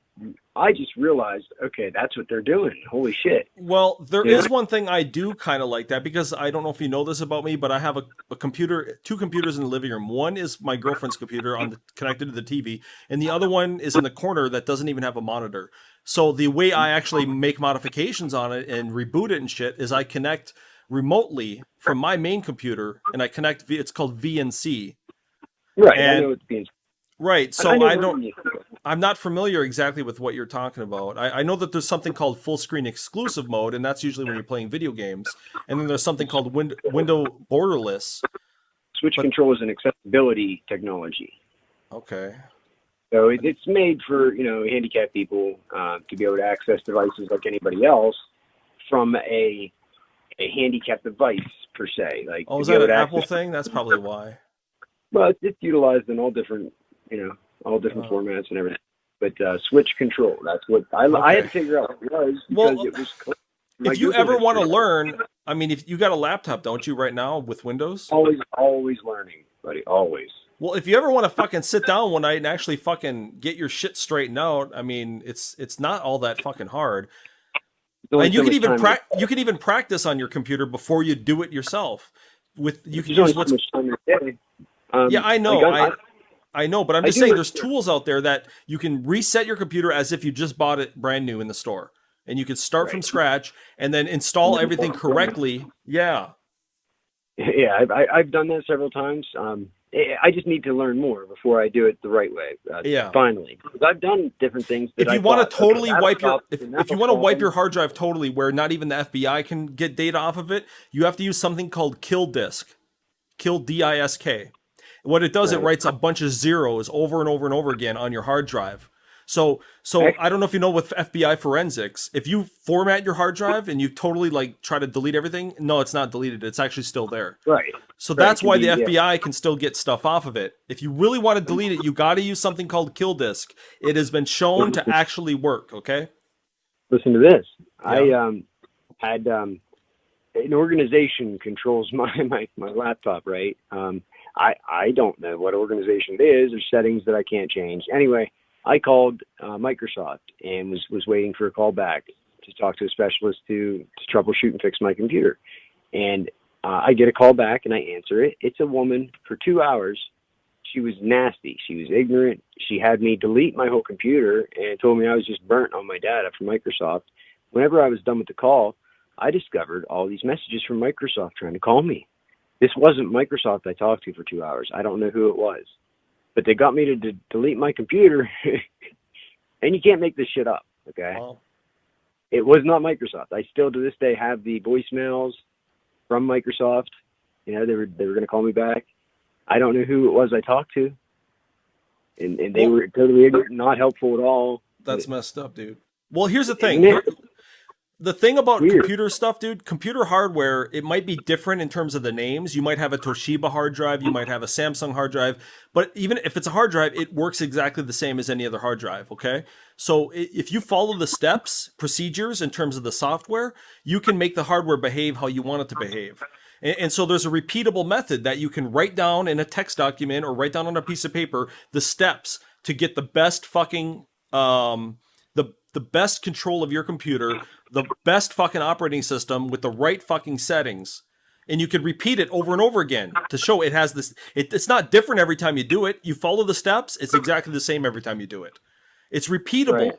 S3: I just realized, okay, that's what they're doing. Holy shit!
S1: Well, there is one thing I do kind of like that, because I don't know if you know this about me, but I have a computer, 2 computers in the living room. One is my girlfriend's computer connected to the TV, and the other one is in the corner that doesn't even have a monitor. So the way I actually make modifications on it and reboot it and shit is I connect remotely from my main computer, and I connect it's called VNC.
S3: Right.
S1: And,
S3: I know it's being.
S1: Right. So I'm not familiar exactly with what you're talking about. I know that there's something called full screen exclusive mode, and that's usually when you're playing video games. And then there's something called window borderless.
S3: Switch control is an accessibility technology.
S1: Okay.
S3: So it's made for handicapped people to be able to access devices like anybody else from a handicapped device per se. Like,
S1: is that an Apple thing? That's probably why.
S3: Well, it's utilized in all different formats and everything. But switch control, that's what I had to figure out what it was, because it was.
S1: If you ever want to learn, I mean, if you got a laptop, don't you, right now with Windows?
S3: Always learning, buddy. Always.
S1: Well, if you ever want to fucking sit down one night and actually fucking get your shit straightened out, I mean, it's not all that fucking hard. And you can even practice on your computer before you do it yourself. You can use what's. Yeah, I know. I know, but I'm just saying there's tools out there that you can reset your computer as if you just bought it brand new in the store. And you can start from scratch and then install everything correctly. Yeah.
S3: Yeah, I've done that several times. I just need to learn more before I do it the right way. Finally, because I've done different things. If you want to totally
S1: wipe if you want to wipe your hard drive totally, where not even the FBI can get data off of it, you have to use something called Kill Disk, Kill DISK. What it does, it
S3: Right.
S1: writes a bunch of zeros over and over and over again on your hard drive. So I don't know if you know with FBI forensics, if you format your hard drive and you totally like try to delete everything, no, it's not deleted. It's actually still there.
S3: Right.
S1: So
S3: Right,
S1: that's
S3: it can
S1: why
S3: be,
S1: the
S3: yeah.
S1: FBI can still get stuff off of it. If you really want to delete it, you got to use something called kill disk. It has been shown to actually work. Okay.
S3: Listen to this.
S1: Yeah.
S3: I had an organization controls my laptop, right? I don't know what organization it is or settings that I can't change. Anyway, I called Microsoft and was waiting for a call back to talk to a specialist to troubleshoot and fix my computer. And I get a call back and I answer it. It's a woman for 2 hours. She was nasty. She was ignorant. She had me delete my whole computer and told me I was just burnt on my data from Microsoft. Whenever I was done with the call, I discovered all these messages from Microsoft trying to call me. This wasn't Microsoft I talked to for 2 hours. I don't know who it was. But they got me to delete my computer. And you can't make this shit up, okay?
S1: Well,
S3: It was not Microsoft. I still, to this day, have the voicemails from Microsoft. You know, they were going to call me back. I don't know who it was I talked to. And they were totally ignorant, not helpful at all.
S1: that's messed up, dude. Well, here's the thing.
S3: Isn't it?
S1: The thing about
S3: Weird.
S1: computer stuff, dude, computer hardware, it might be different in terms of the names. You might have a Toshiba hard drive, you might have a Samsung hard drive, but even if it's a hard drive, it works exactly the same as any other hard drive, okay? So if you follow the steps, procedures in terms of the software, you can make the hardware behave how you want it to behave. And so there's a repeatable method that you can write down in a text document or write down on a piece of paper the steps to get the best fucking the best control of your computer, the best fucking operating system with the right fucking settings. And you could repeat it over and over again to show it has this. It's not different every time you do it. You follow the steps, it's exactly the same every time you do it. It's repeatable.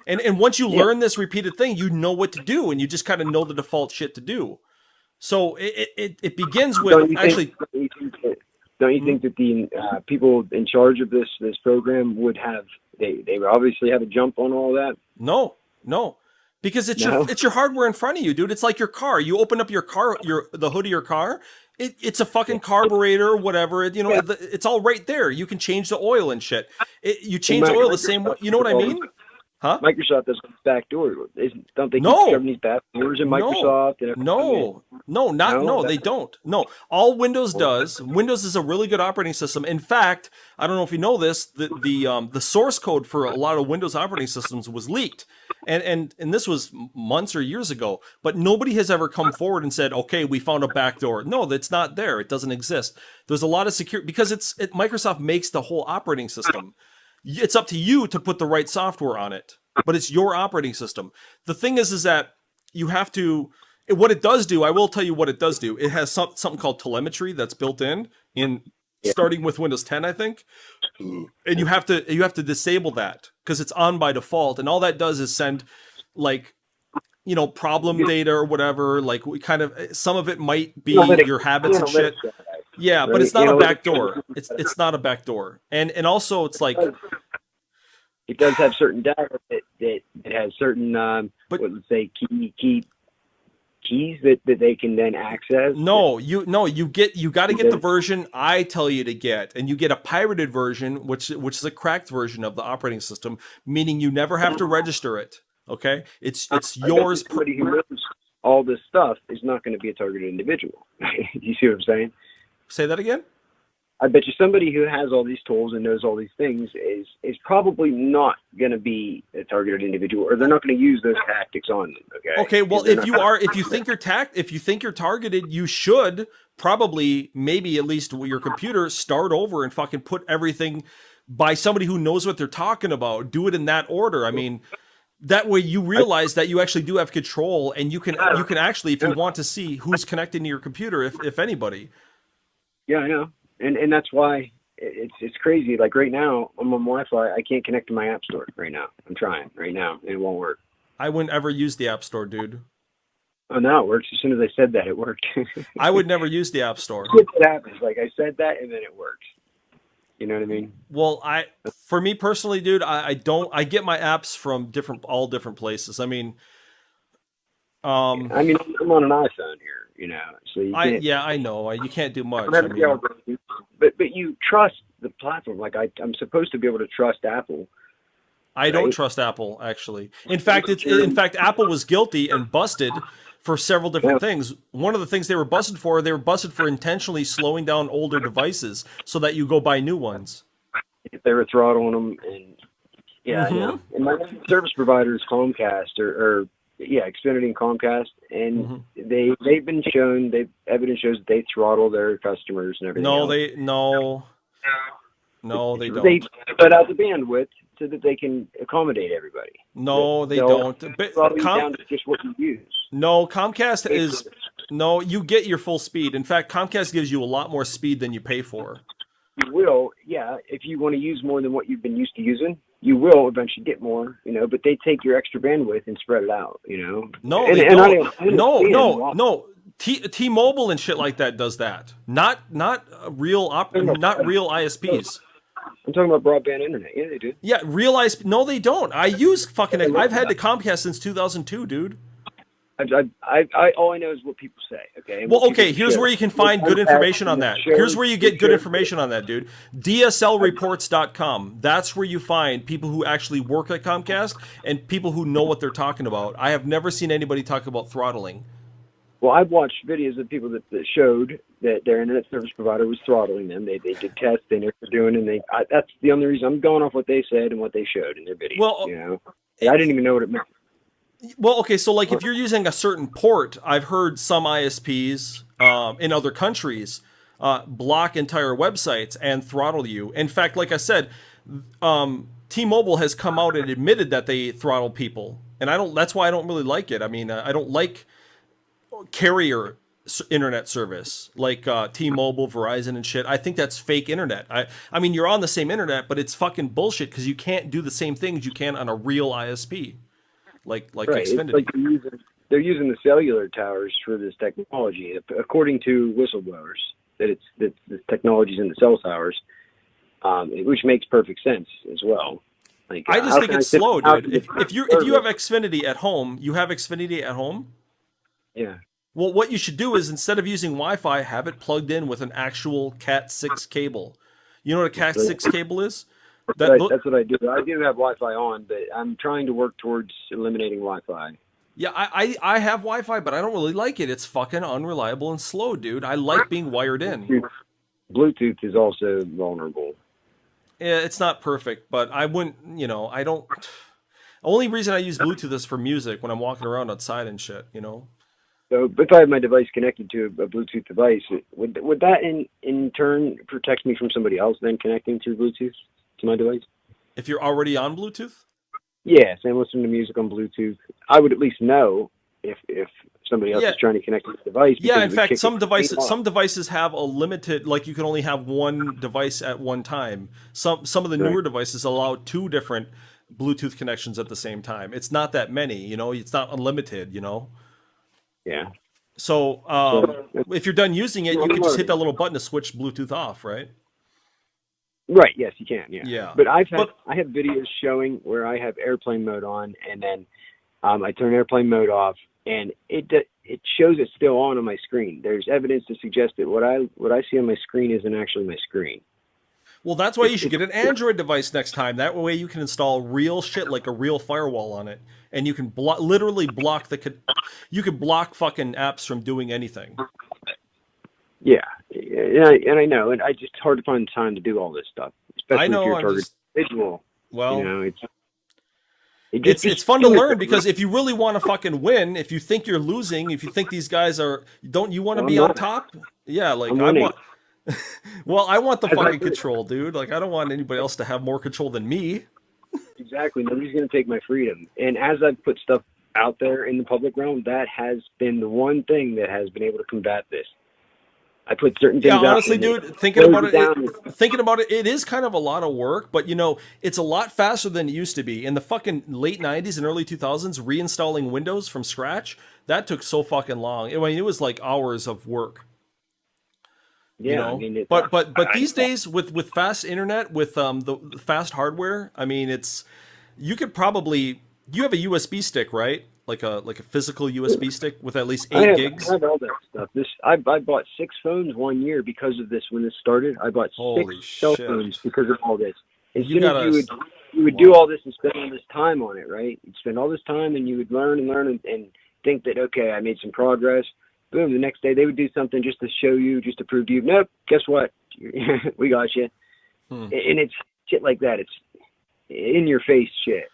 S3: Right.
S1: And once you learn this repeated thing, you know what to do, and you just kind of know the default shit to do. So it begins with actually.
S3: Don't you think that the people in charge of this program would have they would obviously have a jump on all that?
S1: No, because it's
S3: No?
S1: your hardware in front of you, dude. It's like your car. You open up your car, the hood of your car. It's a fucking carburetor or whatever. You know, it's all right there. You can change the oil and shit. You change the oil the same way. You know what I mean? Huh?
S3: Microsoft does back door. Don't they keep
S1: No.
S3: shoving these back doors in Microsoft? And
S1: They don't. No, all Windows does. Windows is a really good operating system. In fact, I don't know if you know this, the source code for a lot of Windows operating systems was leaked, and this was months or years ago. But nobody has ever come forward and said, "Okay, we found a backdoor." No, that's not there. It doesn't exist. There's a lot of security because Microsoft makes the whole operating system. It's up to you to put the right software on it, but it's your operating system. The thing is that you have to. What it does do, I will tell you what it does do. It has something called telemetry that's built in starting with Windows 10, I think, and you have to disable that because it's on by default, and all that does is send like problem data or whatever. Like we kind of some of it might be your habits and shit. Yeah, but it's not a backdoor. It's not a backdoor, and also it's like
S3: it does have certain data that has certain let's say keys that they can then access.
S1: You got to get the version I tell you to get, and you get a pirated version, which is a cracked version of the operating system, meaning you never have to register it. Okay, it's yours.
S3: Somebody who knows all this stuff is not going to be a targeted individual. You see what I'm saying?
S1: Say that again?
S3: I bet you somebody who has all these tools and knows all these things is probably not going to be a targeted individual, or they're not going to use those tactics on them.
S1: Okay. Well, if you think you're targeted, you should probably maybe at least your computer start over and fucking put everything by somebody who knows what they're talking about. Do it in that order. I mean, that way you realize that you actually do have control, and you can actually, if you want to see who's connected to your computer, if anybody.
S3: Yeah, I know. And that's why it's crazy. Like right now, I'm on Wi-Fi. I can't connect to my app store right now. I'm trying right now, and it won't work.
S1: I wouldn't ever use the app store, dude.
S3: Oh, now it works. As soon as I said that, it worked.
S1: I would never use the app store.
S3: What happens? Like I said that, and then it works. You know what I mean?
S1: Well, for me personally, dude, I get my apps from all different places. I mean,
S3: I'm on an iPhone here. So you can't,
S1: I know you can't do much.
S3: but that you trust the platform. Like I'm supposed to be able to trust Apple.
S1: I don't trust Apple, actually. In fact, Apple was guilty and busted for several different things. One of the things they were busted for intentionally slowing down older devices so that you go buy new ones.
S3: If they were throttling them, and I know. And my service provider is Comcast, or Xfinity and Comcast, and they've been shown. Evidence shows that they throttle their customers and everything.
S1: No, they don't.
S3: They cut out the bandwidth so that they can accommodate everybody.
S1: No, they don't.
S3: Down to just what you use.
S1: No, Comcast is... No, you get your full speed. In fact, Comcast gives you a lot more speed than you pay for.
S3: You will, if you want to use more than what you've been used to using, you will eventually get more, but they take your extra bandwidth and spread it out,
S1: No, they don't. No. T-Mobile and shit like that does that. Not real ISPs.
S3: I'm talking about broadband internet. Yeah, they do.
S1: Yeah, real ISP. No, they don't. I've had the Comcast since 2002, dude.
S3: All I know is what people say. Okay.
S1: Well, okay. Here's where you can find good information on that. Here's where you get good information on that, dude. DSLreports.com. That's where you find people who actually work at Comcast and people who know what they're talking about. I have never seen anybody talk about throttling.
S3: Well, I've watched videos of people that showed that their internet service provider was throttling them. They did tests, they knew what they're doing, and that's the only reason I'm going off what they said and what they showed in their videos. Well, I didn't even know what it meant.
S1: Well, okay, so like if you're using a certain port, I've heard some ISPs in other countries block entire websites and throttle you. In fact, like I said, T-Mobile has come out and admitted that they throttle people, and that's why I don't really like it. I mean, I don't like carrier internet service like T-Mobile, Verizon, and shit. I think that's fake internet. I mean, you're on the same internet, but it's fucking bullshit because you can't do the same things you can on a real ISP. Like Xfinity.
S3: It's like they're using the cellular towers for this technology, according to whistleblowers. That the technology's in the cell towers, which makes perfect sense as well. Like,
S1: I just think it's slow, dude. If you have Xfinity at home, you have Xfinity at home.
S3: Yeah.
S1: Well, what you should do is instead of using Wi-Fi, have it plugged in with an actual Cat6 cable. You know what a Cat6 cable is?
S3: That's what I do. I do have Wi-Fi on, but I'm trying to work towards eliminating Wi-Fi.
S1: Yeah, I have Wi-Fi, but I don't really like it. It's fucking unreliable and slow, dude. I like being wired in.
S3: Bluetooth is also vulnerable.
S1: Yeah, it's not perfect, but I wouldn't, I don't... The only reason I use Bluetooth is for music when I'm walking around outside and shit,
S3: So if I have my device connected to a Bluetooth device, would that in turn protect me from somebody else then connecting through Bluetooth to my device?
S1: If you're already on Bluetooth?
S3: Yes, I'm listening to music on Bluetooth. I would at least know if somebody else is trying to connect to the device.
S1: Yeah, in fact, some devices have a limited, like you can only have one device at one time. Some of the newer devices allow 2 different Bluetooth connections at the same time. It's not that many, it's not unlimited,
S3: Yeah.
S1: So if you're done using it, you can just hit that little button to switch Bluetooth off, right?
S3: Right. Yes, you can. Yeah.
S1: Yeah.
S3: But I have videos showing where I have airplane mode on, and then I turn airplane mode off, and it shows it's still on my screen. There's evidence to suggest that what I see on my screen isn't actually my screen.
S1: Well, that's why you should get an Android device next time. That way you can install real shit like a real firewall on it, and you can literally block you can block fucking apps from doing anything.
S3: Yeah, and I know, and I just hard to find time to do all this stuff, especially
S1: I know,
S3: if you're targeted individual.
S1: Well, it's fun to learn because if you really want to fucking win, if you think you're losing, if you think these guys don't you want to be on top? Yeah, like I want. Well, I want the fucking control, dude. Like I don't want anybody else to have more control than me.
S3: Exactly. Nobody's gonna take my freedom. And as I've put stuff out there in the public realm, that has been the one thing that has been able to combat this. I put certain things out.
S1: Yeah, honestly, dude, thinking about it, it is kind of a lot of work, but it's a lot faster than it used to be. In the fucking late 90s and early 2000s, reinstalling Windows from scratch, that took so fucking long. I mean, it was like hours of work.
S3: Yeah,
S1: but these days with fast internet, with the fast hardware, I mean, you have a USB stick, right? a physical USB stick with at least
S3: I
S1: 8
S3: have,
S1: gigs?
S3: I have all that stuff. I bought 6 phones 1 year because of this. When this started, I bought
S1: Holy
S3: 6 cell
S1: shit.
S3: phones because of all this. As
S1: You
S3: soon as
S1: gotta-
S3: you would do all this and spend all this time on it, right? You'd spend all this time and you would learn and think that, okay, I made some progress. Boom, the next day they would do something just to show you, just to prove to you, nope, guess what? We got you. And it's shit like that. It's in your face shit.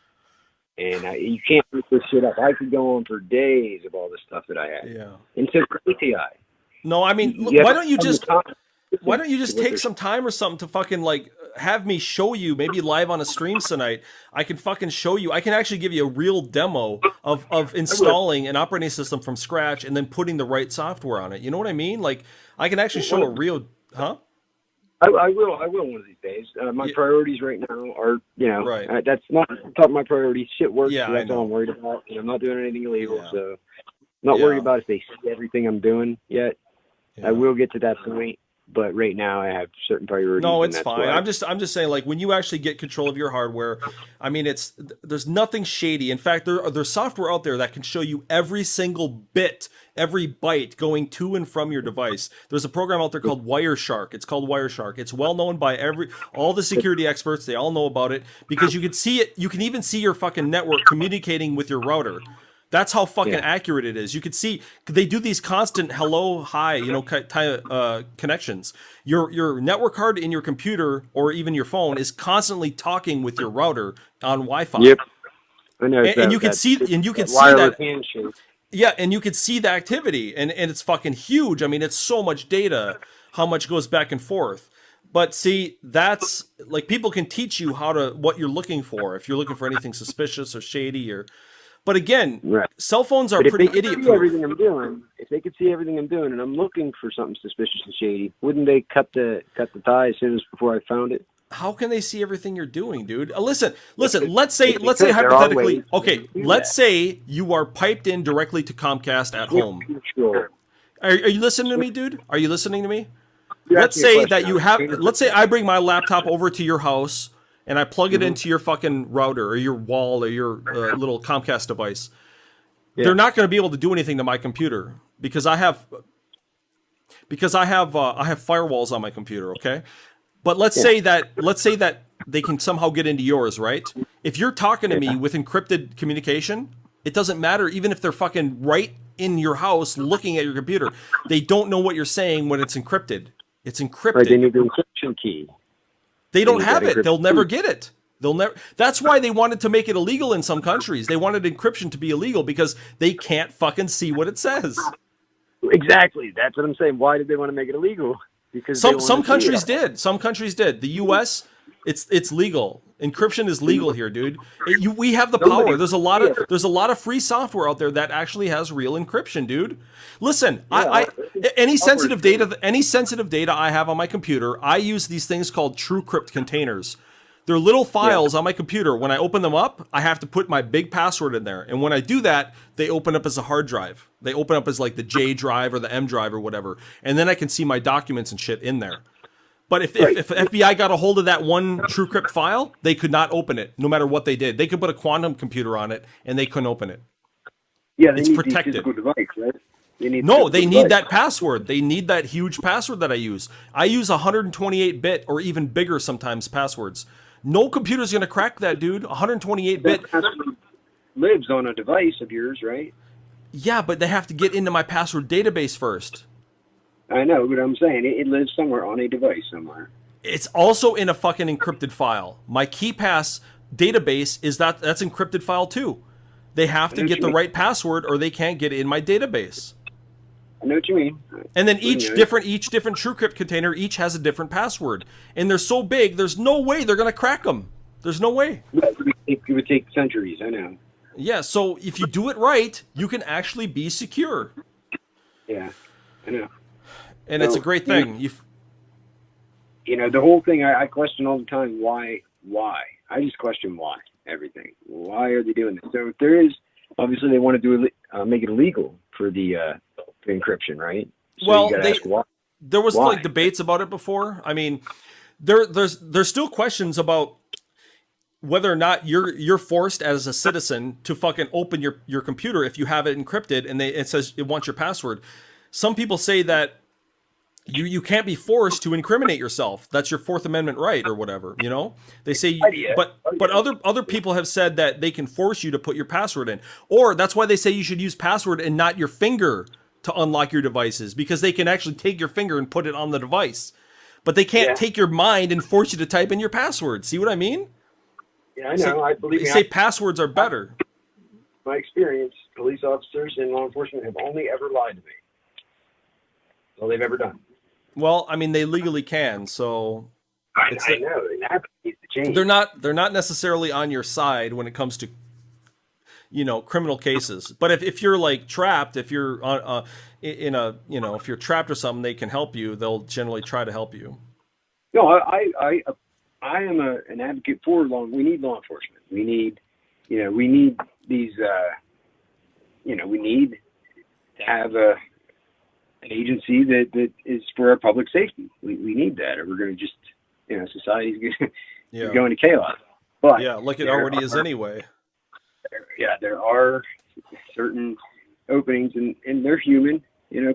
S3: And you can't make this shit up. I could go on for days of all the stuff that I had.
S1: Yeah.
S3: And so ATI.
S1: No, I mean, look,
S3: You
S1: why
S3: have
S1: don't you
S3: to
S1: just
S3: spend the time
S1: why don't you just
S3: with
S1: take
S3: this.
S1: some time or something to fucking like have me show you, maybe live on a stream tonight. I can fucking show you. I can actually give you a real demo of installing an operating system from scratch and then putting the right software on it. You know what I mean? Like I can actually show a real, huh?
S3: I will one of these days. My priorities right now are,
S1: Right.
S3: that's not top of my priorities. Shit works.
S1: Yeah,
S3: so
S1: I
S3: that's
S1: know.
S3: all I'm worried about. And I'm not doing anything illegal,
S1: Yeah.
S3: so not
S1: Yeah.
S3: worried about if they see everything I'm doing yet.
S1: Yeah.
S3: I will get to that point, but right now I have certain priorities.
S1: No,
S3: and
S1: it's
S3: that's
S1: fine.
S3: why-
S1: I'm just saying, like when you actually get control of your hardware, I mean, there's nothing shady. In fact, there's software out there that can show you every single bit, every byte going to and from your device. There's a program out there called Wireshark. It's called Wireshark. It's well known by all the security experts. They all know about it because you can see it. You can even see your fucking network communicating with your router. That's how fucking accurate it is. You can see they do these constant hello, hi, connections. Your network card in your computer or even your phone is constantly talking with your router on Wi-Fi.
S3: Yep. I know.
S1: And you can see
S3: wireless
S1: that.
S3: handshake.
S1: Yeah, and you can see the activity, and it's fucking huge. I mean, it's so much data, how much goes back and forth. But see, that's like people can teach you what you're looking for if you're looking for anything suspicious or shady or. But again,
S3: Right.
S1: cell phones are
S3: But if
S1: pretty
S3: they could see
S1: idiot-proof.
S3: everything I'm doing, if they could see everything I'm doing, and I'm looking for something suspicious and shady, wouldn't they cut the tie as soon as before I found it?
S1: How can they see everything you're doing, dude? Listen. Let's say
S3: there are
S1: hypothetically,
S3: ways
S1: okay.
S3: to do
S1: Let's
S3: that.
S1: say you are piped in directly to Comcast at home.
S3: Sure.
S1: Are you listening to me, dude? Are you listening to me?
S3: You
S1: Let's
S3: asked me a
S1: say
S3: question.
S1: that you have. Let's say I bring my laptop over to your house and I plug it into your fucking router or your wall or your little Comcast device. They're not going to be able to do anything to my computer because I have firewalls on my computer. Okay, but let's say that they can somehow get into yours, right? If you're talking to me with encrypted communication, it doesn't matter even if they're fucking right in your house looking at your computer. They don't know what you're saying when it's encrypted. It's encrypted.
S3: Right, they need the encryption key.
S1: They don't
S3: need
S1: have
S3: that
S1: it. They'll
S3: encryption.
S1: never get it. They'll never. That's why they wanted to make it illegal in some countries. They wanted encryption to be illegal because they can't fucking see what it says.
S3: Exactly. That's what I'm saying. Why did they want to make it illegal? Because they
S1: Some
S3: wanted to
S1: countries
S3: see it.
S1: did. Some countries did. The U.S. It's legal. Encryption is legal here, dude. We have the power. There's a lot of free software out there that actually has real encryption, dude. Listen, any sensitive data I have on my computer, I use these things called TrueCrypt containers. They're little files on my computer. When I open them up, I have to put my big password in there. And when I do that, they open up as a hard drive. They open up as like the J drive or the M drive or whatever. And then I can see my documents and shit in there. But if FBI got a hold of that one TrueCrypt file, they could not open it, no matter what they did. They could put a quantum computer on it, and they couldn't open it.
S3: Yeah, they
S1: It's
S3: need
S1: protected.
S3: the physical device, right? They need
S1: They need that password. They need that huge password that I use. I use 128-bit or even bigger sometimes passwords. No computer's going to crack that, dude. 128-bit.
S3: That password lives on a device of yours, right?
S1: Yeah, but they have to get into my password database first.
S3: I know, but I'm saying it lives somewhere on a device somewhere.
S1: It's also in a fucking encrypted file. My KeyPass database that's encrypted file too. They have to get the right password or they can't get in my database.
S3: I know what you mean.
S1: And then each different TrueCrypt container each has a different password. And they're so big, there's no way they're going to crack them. There's no way.
S3: It would take centuries, I know.
S1: Yeah, so if you do it right, you can actually be secure.
S3: Yeah, I know.
S1: And it's a great thing.
S3: The whole thing, I question all the time, why? I just question why, everything. Why are they doing this? So if there is, obviously they want to make it illegal for the encryption, right? So
S1: Well,
S3: you gotta ask why.
S1: there was
S3: Why?
S1: like debates about it before. I mean, there's still questions about whether or not you're forced as a citizen to fucking open your computer if you have it encrypted and it says it wants your password. Some people say that you can't be forced to incriminate yourself. That's your Fourth Amendment right or whatever, you know? They say, but other people have said that they can force you to put your password in. Or that's why they say you should use password and not your finger to unlock your devices, because they can actually take your finger and put it on the device. But they can't take your mind and force you to type in your password. See what I mean?
S3: Yeah, I know. I believe
S1: they say passwords are better.
S3: My experience, police officers and law enforcement have only ever lied to me. That's all they've ever done.
S1: Well, I mean, they legally can, so
S3: I know that needs to change.
S1: They're not necessarily on your side when it comes to, you know, criminal cases. But if you're like trapped, if you're in a, you know, if you're trapped or something, they can help you. They'll generally try to help you.
S3: No, I am an advocate for we need law enforcement. We need these. We need to have an agency that is for our public safety. We need that, or we're going to just, society's going to chaos. But
S1: yeah, like it already is anyway.
S3: There are certain openings, and they're human.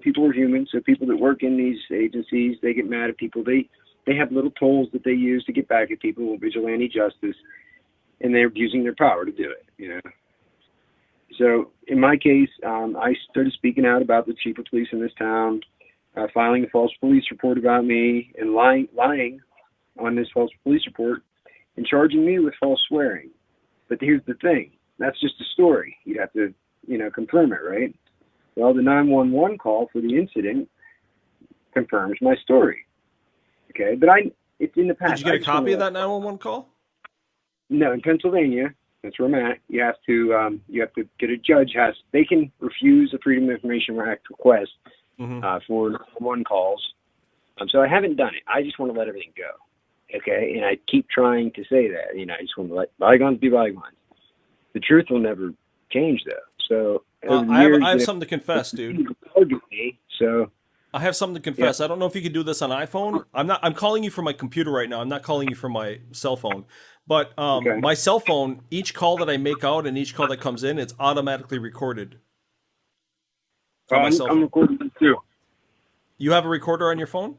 S3: People are human. So people that work in these agencies, they get mad at people. They have little tools that they use to get back at people with vigilante justice, and they're abusing their power to do it. So in my case, I started speaking out about the chief of police in this town, filing a false police report about me, and lying on this false police report, and charging me with false swearing. But here's the thing: that's just a story. You'd have to, confirm it, right? Well, the 911 call for the incident confirms my story. Okay, but it's in the past.
S1: Did you get a copy of that 911 call?
S3: No, in Pennsylvania. That's where I'm at. You have to get a judge they can refuse a Freedom of Information Act request for 911 calls. So I haven't done it. I just want to let everything go. Okay, and I keep trying to say that. I just want to let bygones be bygones. The truth will never change, though. So
S1: I have something to confess, dude.
S3: So
S1: I have something to confess. Yeah. I don't know if you can do this on iPhone. I'm calling you from my computer right now. I'm not calling you from my cell phone. But my cell phone, each call that I make out and each call that comes in, it's automatically recorded.
S3: I'm recording this too.
S1: You have a recorder on your phone?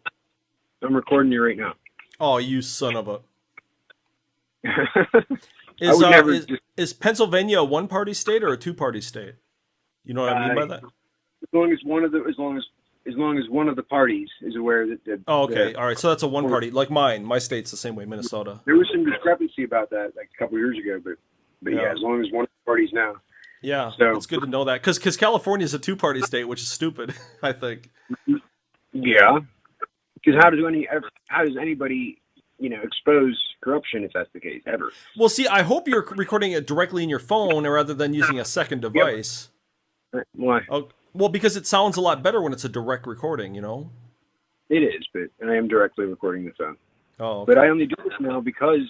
S3: I'm recording you right now.
S1: Oh, you son of a... Is Pennsylvania a one-party state or a two-party state? You know what I mean by that?
S3: As long as one of the parties is aware that.
S1: Oh, okay. All right. So that's a one party, like mine. My state's the same way, Minnesota.
S3: There was some discrepancy about that like a couple years ago, but yeah, as long as one of the parties now.
S1: Yeah, so it's good to know that because California is a two-party state, which is stupid, I think.
S3: Yeah, because how does anybody expose corruption if that's the case ever?
S1: Well, see, I hope you're recording it directly in your phone rather than using a second device.
S3: Yep. Why?
S1: Oh, well, because it sounds a lot better when it's a direct recording,
S3: It is, but I am directly recording the phone.
S1: Oh, okay.
S3: But I only do this now because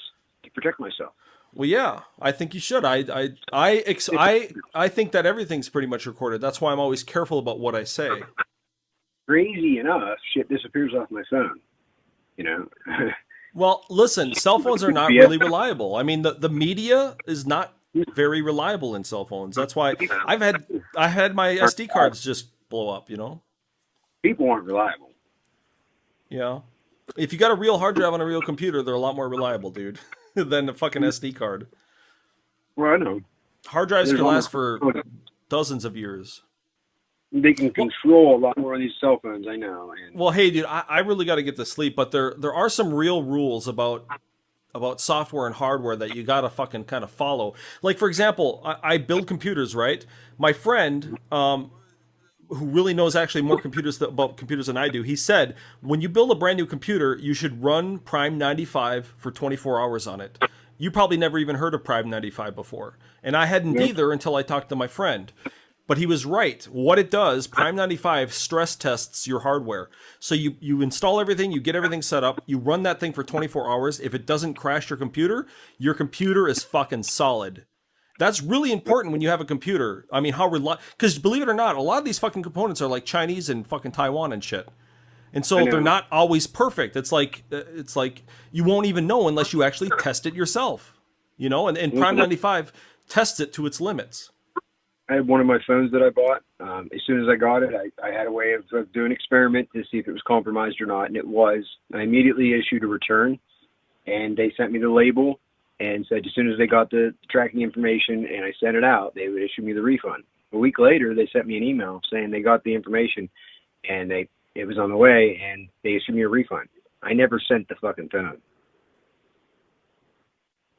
S3: to protect myself.
S1: Well, yeah, I think you should. I think that everything's pretty much recorded. That's why I'm always careful about what I say.
S3: Crazy enough, shit disappears off my phone.
S1: Well, listen, cell phones are not really reliable. I mean, the media is not very reliable in cell phones. That's why I had my SD cards just blow up,
S3: People aren't reliable.
S1: Yeah. If you got a real hard drive on a real computer, they're a lot more reliable, dude, than a fucking SD card.
S3: Well, I know.
S1: Hard drives can last for dozens of years.
S3: They can control a lot more on these cell phones, I know.
S1: Well, hey, dude, I really got to get to sleep, but there are some real rules about software and hardware that you gotta fucking kind of follow. Like, for example, I build computers, right? My friend, who really knows actually more about computers than I do, he said, when you build a brand new computer, you should run Prime 95 for 24 hours on it. You probably never even heard of Prime 95 before. And I hadn't either until I talked to my friend. But he was right. What it does, Prime 95 stress tests your hardware. So you install everything, you get everything set up, you run that thing for 24 hours. If it doesn't crash your computer is fucking solid. That's really important when you have a computer. I mean, because believe it or not, a lot of these fucking components are like Chinese and fucking Taiwan and shit. And so they're not always perfect. It's like you won't even know unless you actually test it yourself. you know, and Prime 95 tests it to its limits.
S3: I had one of my phones that I bought. As soon as I got it, I had a way of doing an experiment to see if it was compromised or not, and it was. I immediately issued a return, and they sent me the label and said as soon as they got the tracking information and I sent it out, they would issue me the refund. A week later, they sent me an email saying they got the information and it was on the way, and they issued me a refund. I never sent the fucking phone.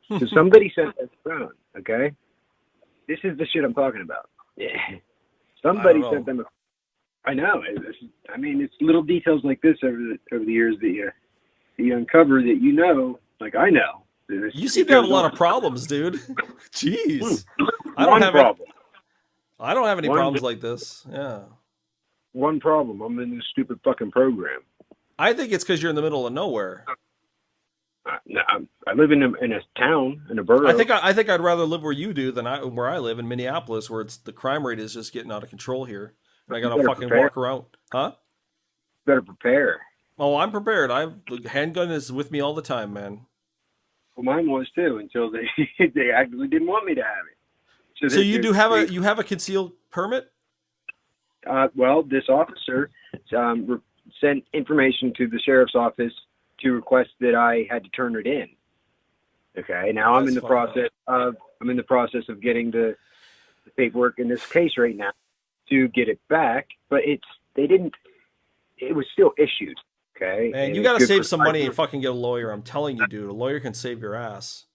S3: So somebody sent that phone, okay? This is the shit I'm talking about. Yeah. Somebody sent them I know. I mean, it's little details like this over the years that you uncover that you know, like I know.
S1: You seem to have a lot of problems, dude. Jeez. I don't have any problems like this. Yeah.
S3: One problem. I'm in this stupid fucking program.
S1: I think it's because you're in the middle of nowhere.
S3: No, I live in a town, in a borough.
S1: I think I'd rather live where you do than where I live in Minneapolis, where the crime rate is just getting out of control here. And I gotta fucking walk around. Huh?
S3: Better prepare.
S1: Oh, I'm prepared. The handgun is with me all the time, man.
S3: Well, mine was too, until they they actually didn't want me to have it.
S1: So you have a concealed permit?
S3: Well, this officer sent information to the sheriff's office to request that I had to turn it in. Okay, now I'm in the process of getting the paperwork in this case right now to get it back, but it was still issued. Okay,
S1: man, you got to save some money and fucking get a lawyer. I'm telling you, dude, a lawyer can save your ass.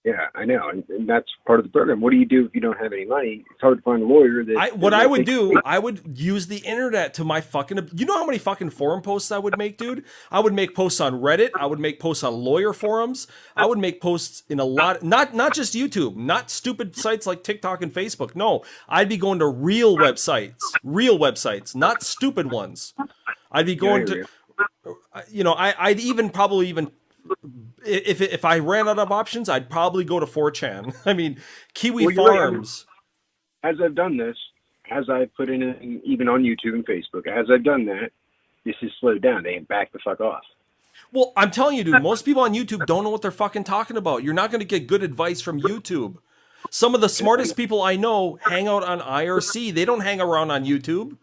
S3: Yeah, I know, and that's part of the program. What do you do if you don't have any money? It's hard to find a lawyer.
S1: I would use the internet to my fucking. You know how many fucking forum posts I would make, dude? I would make posts on Reddit. I would make posts on lawyer forums. I would make posts in a lot, not just YouTube, not stupid sites like TikTok and Facebook. No, I'd be going to real websites, not stupid ones. I'd be going to, you know, I'd even probably if I ran out of options, I'd probably go to 4chan. I mean, Kiwi Farms.
S3: As I've done this, as I put in even on YouTube and Facebook, as I've done that, this has slowed down. They back the fuck off.
S1: Well, I'm telling you, dude, most people on YouTube don't know what they're fucking talking about. You're not going to get good advice from YouTube. Some of the smartest people I know hang out on IRC. They don't hang around on YouTube.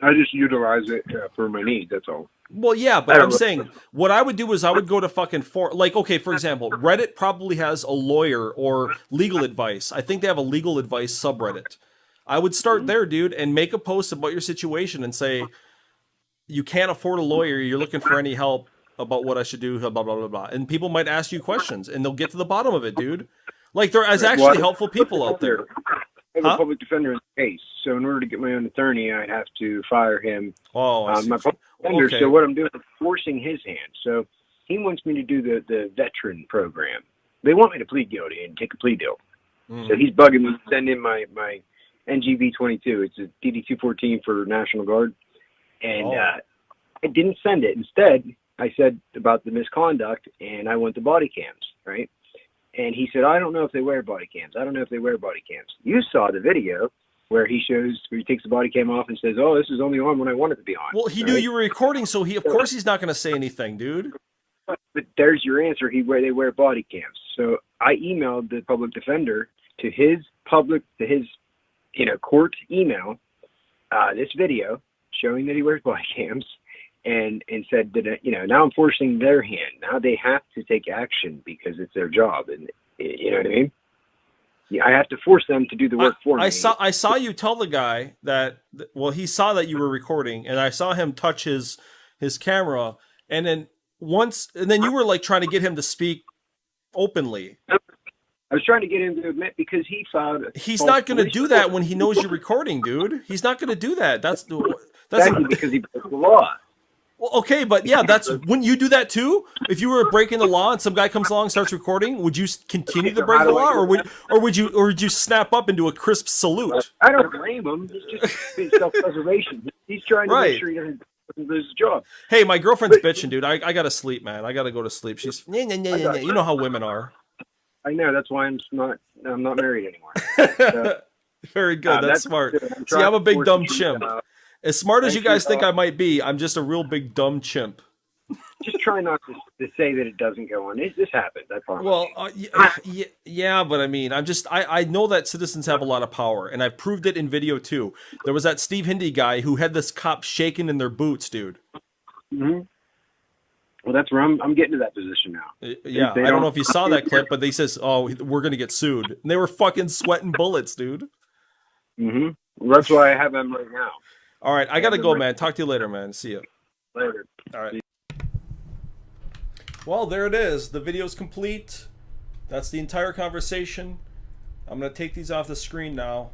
S3: I just utilize it for my needs, that's all.
S1: Well, yeah, but I'm saying what I would do is I would go to fucking okay, for example, Reddit probably has a lawyer or legal advice. I think they have a legal advice subreddit. I would start there, dude, and make a post about your situation and say, you can't afford a lawyer, you're looking for any help about what I should do, blah, blah, blah, blah. And people might ask you questions, and they'll get to the bottom of it, dude. Like, there is actually helpful people out there.
S3: I have a public defender in the case, so in order to get my own attorney, I'd have to fire him.
S1: Oh, I see.
S3: My public defender. Okay. So what I'm doing is forcing his hand. So he wants me to do the veteran program. They want me to plead guilty and take a plea deal. So he's bugging me to send in my NGV 22. It's a DD 214 for National Guard, and I didn't send it. Instead, I said about the misconduct, and I went to body cams, right? And he said, I don't know if they wear body cams. I don't know if they wear body cams. You saw the video where he takes the body cam off and says, oh, this is only on when I want it to be on.
S1: Well, he knew you were recording, so of course he's not going to say anything, dude.
S3: But there's your answer. They wear body cams. So I emailed the public defender to his court email, this video showing that he wears body cams. And said that, now I'm forcing their hand. Now they have to take action because it's their job. And you know what I mean? Yeah, I have to force them to do the work for me.
S1: I saw you tell the guy that, well, he saw that you were recording, and I saw him touch his camera. And then you were like trying to get him to speak openly.
S3: I was trying to get him to admit because he filed.
S1: He's not going to do that when he knows you're recording, dude. He's not going to do that. That's
S3: because he broke the law.
S1: Well, okay, but yeah, wouldn't you do that too? If you were breaking the law and some guy comes along and starts recording, would you continue to break the law, or would you snap up and do a crisp salute?
S3: I don't blame him. It's just self-preservation. He's trying to make sure he doesn't lose his job.
S1: Hey, my girlfriend's bitching, dude. I gotta sleep, man. I gotta go to sleep. She's you know how women are.
S3: I know. That's why I'm not married anymore. So,
S1: very good. That's smart. See, I'm a big dumb chimp. As smart as you guys think I might be, I'm just a real big dumb chimp.
S3: just try not to say that it doesn't go on. This happens. I promise.
S1: Well, yeah, but I mean, I know that citizens have a lot of power, and I've proved it in video too. There was that Steve Hindy guy who had this cop shaking in their boots, dude.
S3: Mm-hmm. Well, that's where I'm getting to that position now.
S1: Yeah, I don't know if you saw that clip, but they says, "Oh, we're gonna get sued," and they were fucking sweating bullets, dude.
S3: Mm-hmm. Well, that's why I have them right now.
S1: All right, I gotta go, man. Talk to you later, man. See you
S3: later.
S1: All right. Well, there it is. The video's complete. That's the entire conversation. I'm gonna take these off the screen now.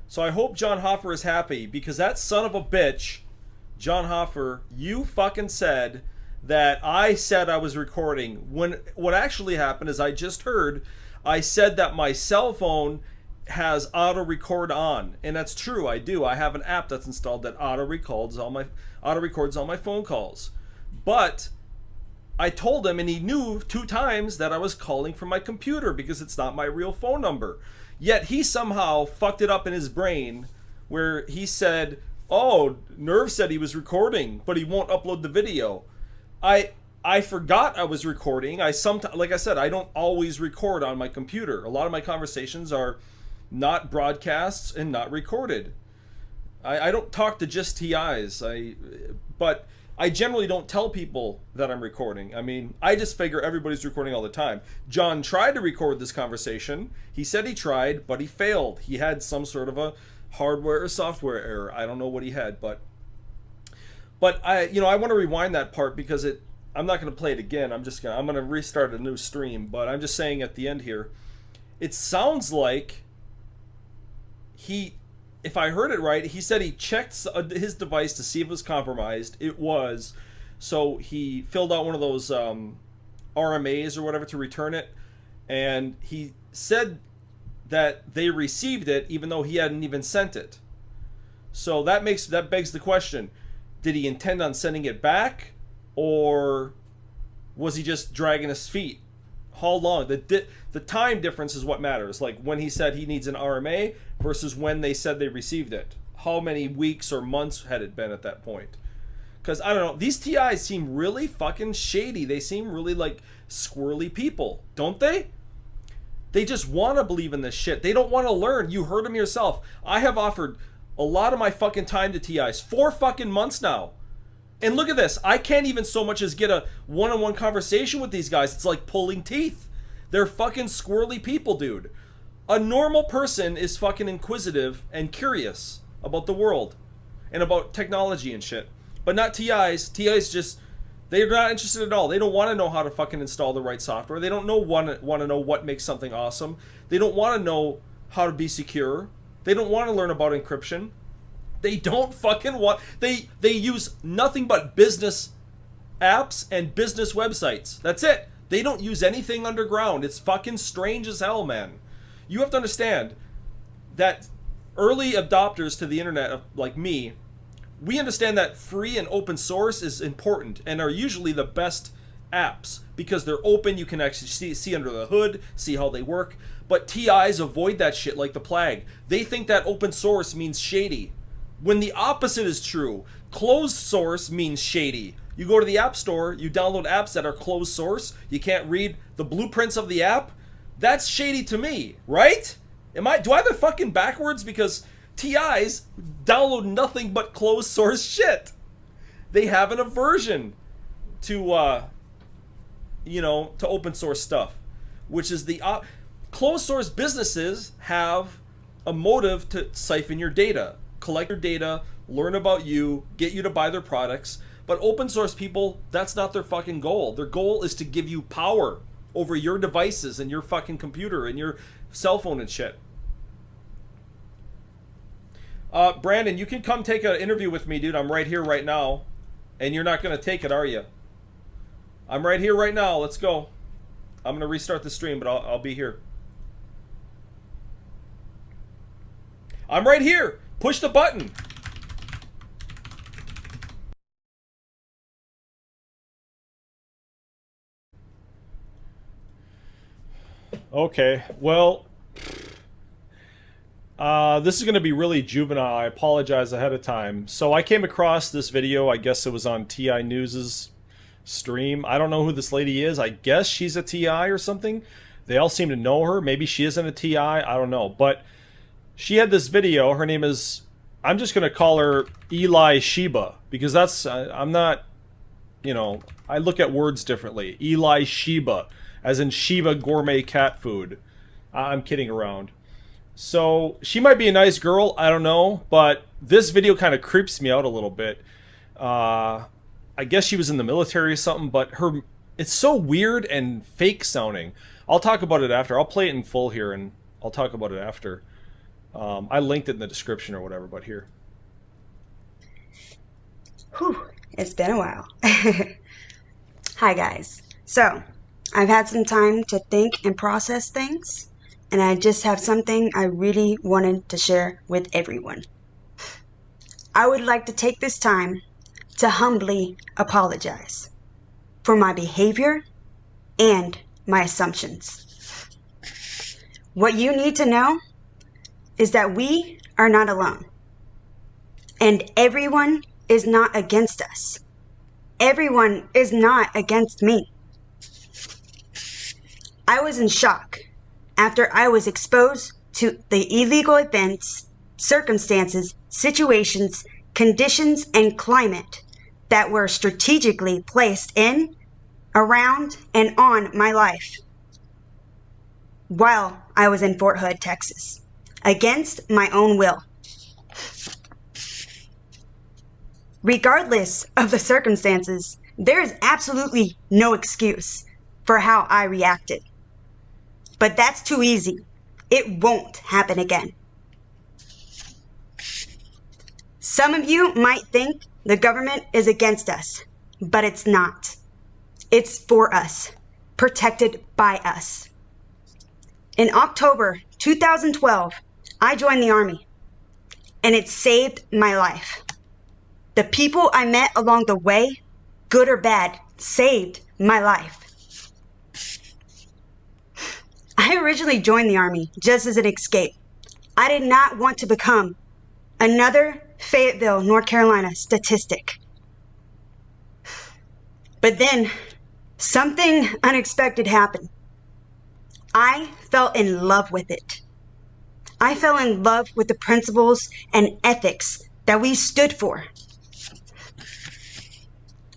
S1: So I hope John Hoffer is happy, because that son of a bitch, John Hoffer, you fucking said that I said I was recording, when what actually happened is I just heard I said that my cell phone has auto record on, and that's true. I do. I have an app that's installed that auto records all my phone calls. But I told him, and he knew 2 times, that I was calling from my computer because it's not my real phone number. Yet he somehow fucked it up in his brain where he said, "Oh, Nirv said he was recording, but he won't upload the video." I forgot I was recording. Like I said, I don't always record on my computer. A lot of my conversations are not broadcasts and not recorded. I don't talk to just TIs. But I generally don't tell people that I'm recording. I mean, I just figure everybody's recording all the time. John tried to record this conversation. He said he tried, but he failed. He had some sort of a hardware or software error. I don't know what he had, but I want to rewind that part because I'm not going to play it again. I'm going to restart a new stream, but I'm just saying at the end here, it sounds like if I heard it right, he said he checked his device to see if it was compromised. It was. So he filled out one of those RMAs or whatever to return it, and he said that they received it even though he hadn't even sent it. So that begs the question: did he intend on sending it back, or was he just dragging his feet? How long? The time difference is what matters. Like when he said he needs an RMA versus when they said they received it. How many weeks or months had it been at that point? Because I don't know. These TIs seem really fucking shady. They seem really like squirrely people, don't they? They just want to believe in this shit. They don't want to learn. You heard them yourself. I have offered a lot of my fucking time to TIs. 4 fucking months now. And look at this. I can't even so much as get a one-on-one conversation with these guys. It's like pulling teeth. They're fucking squirrely people, dude. A normal person is fucking inquisitive and curious about the world and about technology and shit. But not TIs. TIs just, they're not interested at all. They don't want to know how to fucking install the right software. They don't want to know what makes something awesome. They don't want to know how to be secure. They don't want to learn about encryption. They don't fucking want... They use nothing but business apps and business websites. That's it. They don't use anything underground. It's fucking strange as hell, man. You have to understand that early adopters to the internet, like me, we understand that free and open source is important and are usually the best apps because they're open. You can actually see under the hood, see how they work. But TIs avoid that shit like the plague. They think that open source means shady, when the opposite is true. Closed source means shady. You go to the App Store, you download apps that are closed source, you can't read the blueprints of the app. That's shady to me, right? Do I have it fucking backwards? Because TIs download nothing but closed source shit. They have an aversion to to open source stuff, which is closed source businesses have a motive to siphon your data, collect your data, learn about you, get you to buy their products. But open source people, that's not their fucking goal. Their goal is to give you power over your devices and your fucking computer and your cell phone and shit. Brandon, you can come take an interview with me, dude. I'm right here right now. And you're not going to take it, are you? I'm right here right now. Let's go. I'm going to restart the stream, but I'll be here. I'm right here. Push the button. Okay, well, this is going to be really juvenile. I apologize ahead of time. So I came across this video. I guess it was on TI News's stream. I don't know who this lady is. I guess she's a TI or something. They all seem to know her. Maybe she isn't a TI. I don't know. But she had this video. Her name is, I'm just going to call her Eli Sheba, because that's, I'm not, you know, I look at words differently. Eli Sheba, as in Sheba gourmet cat food. I'm kidding around. So she might be a nice girl, I don't know, but this video kind of creeps me out a little bit. I guess she was in the military or something, but it's so weird and fake sounding. I'll talk about it after. I'll play it in full here, and I'll talk about it after. I linked it in the description or whatever, but here.
S4: Whew, it's been a while. Hi guys. So, I've had some time to think and process things, and I just have something I really wanted to share with everyone. I would like to take this time to humbly apologize for my behavior and my assumptions. What you need to know is that we are not alone, and everyone is not against us. Everyone is not against me. I was in shock after I was exposed to the illegal events, circumstances, situations, conditions, and climate that were strategically placed in, around, and on my life while I was in Fort Hood, Texas, against my own will. Regardless of the circumstances, there is absolutely no excuse for how I reacted. But that's too easy. It won't happen again. Some of you might think the government is against us, but it's not. It's for us, protected by us. In October 2012, I joined the Army, and it saved my life. The people I met along the way, good or bad, saved my life. I originally joined the Army just as an escape. I did not want to become another Fayetteville, North Carolina statistic. But then something unexpected happened. I fell in love with it. I fell in love with the principles and ethics that we stood for.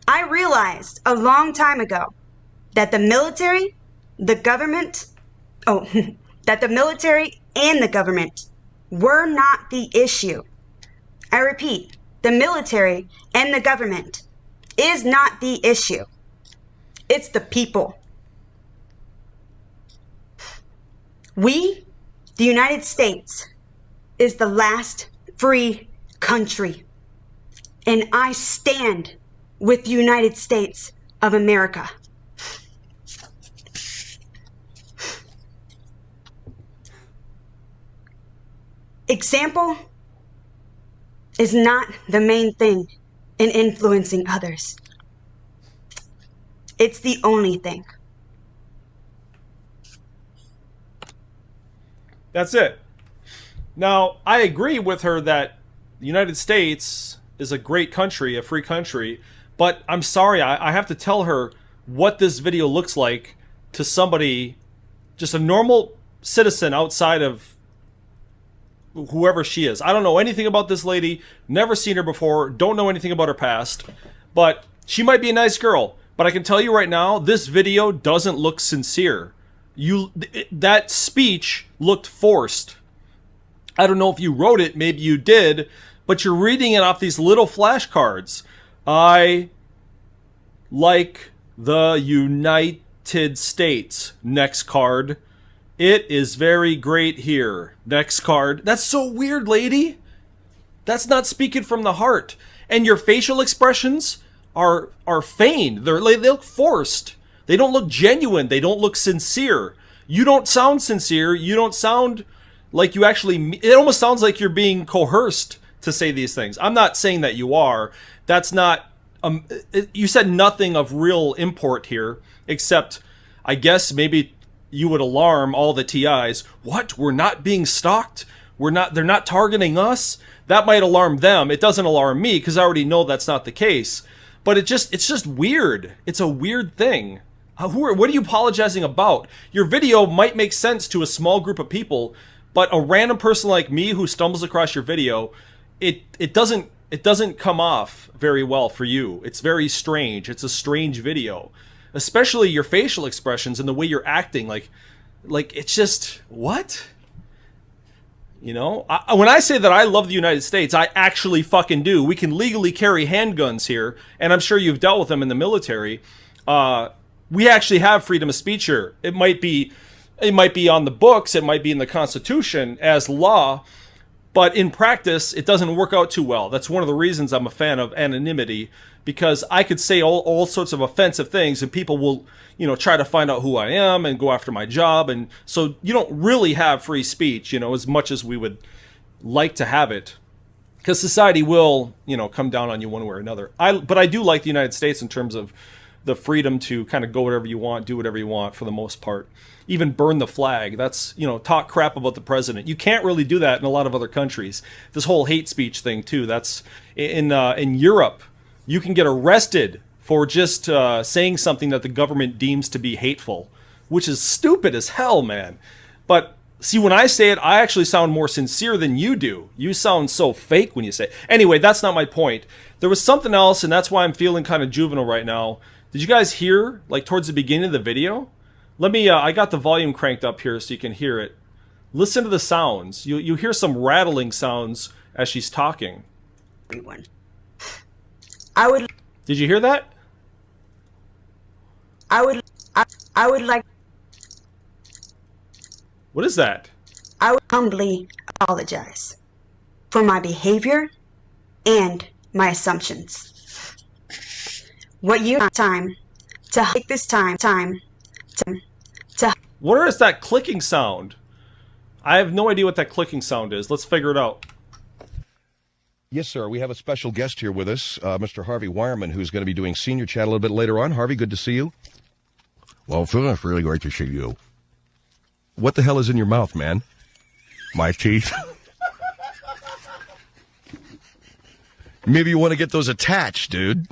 S4: I realized a long time ago that the military, the government, that the military and the government were not the issue. I repeat, the military and the government is not the issue. It's the people. We, the United States, is the last free country. And I stand with the United States of America. Example is not the main thing in influencing others. It's the only thing.
S1: That's it. Now, I agree with her that the United States is a great country, a free country, but I'm sorry, I have to tell her what this video looks like to somebody, just a normal citizen outside of whoever she is. I don't know anything about this lady, never seen her before, don't know anything about her past, but she might be a nice girl. But I can tell you right now, this video doesn't look sincere. That speech looked forced. I don't know if you wrote it, maybe you did, but you're reading it off these little flashcards. I like the United States. Next card. It is very great here. Next card. That's so weird, lady. That's not speaking from the heart. And your facial expressions are feigned. They look forced. They don't look genuine. They don't look sincere. You don't sound sincere. You don't sound like you actually... It almost sounds like you're being coerced to say these things. I'm not saying that you are. That's not... you said nothing of real import here, except, I guess, maybe you would alarm all the TIs. What? We're not being stalked? They're not targeting us? That might alarm them. It doesn't alarm me, because I already know that's not the case. But it's just weird. It's a weird thing. What are you apologizing about? Your video might make sense to a small group of people, but a random person like me who stumbles across your video, it doesn't come off very well for you. It's very strange. It's a strange video, especially your facial expressions and the way you're acting. Like it's just what? You know, when I say that I love the United States, I actually fucking do. We can legally carry handguns here, and I'm sure you've dealt with them in the military. We actually have freedom of speech here. It might be on the books, it might be in the Constitution as law, but in practice, it doesn't work out too well. That's one of the reasons I'm a fan of anonymity, because I could say all sorts of offensive things, and people will, try to find out who I am and go after my job, and so you don't really have free speech, as much as we would like to have it, because society will, come down on you one way or another. But I do like the United States in terms of the freedom to kind of go whatever you want, do whatever you want for the most part. Even burn the flag. That's, talk crap about the president. You can't really do that in a lot of other countries. This whole hate speech thing too. That's in Europe. You can get arrested for just saying something that the government deems to be hateful, which is stupid as hell, man. But see, when I say it, I actually sound more sincere than you do. You sound so fake when you say it. Anyway, that's not my point. There was something else, and that's why I'm feeling kind of juvenile right now. Did you guys hear, towards the beginning of the video? Let me, I got the volume cranked up here so you can hear it. Listen to the sounds. You hear some rattling sounds as she's talking.
S4: Everyone.
S1: Did you hear that?
S4: I would like.
S1: What is that?
S4: I would humbly apologize for my behavior and my assumptions. What you time to take this time to.
S1: What is that clicking sound? I have no idea what that clicking sound is. Let's figure it out.
S5: Yes, sir. We have a special guest here with us, Mr. Harvey Wireman, who's going to be doing Senior Chat a little bit later on. Harvey, good to see you.
S6: Well, Phil, it's really great to see you.
S5: What the hell is in your mouth, man?
S6: My teeth.
S5: Maybe you want to get those attached, dude.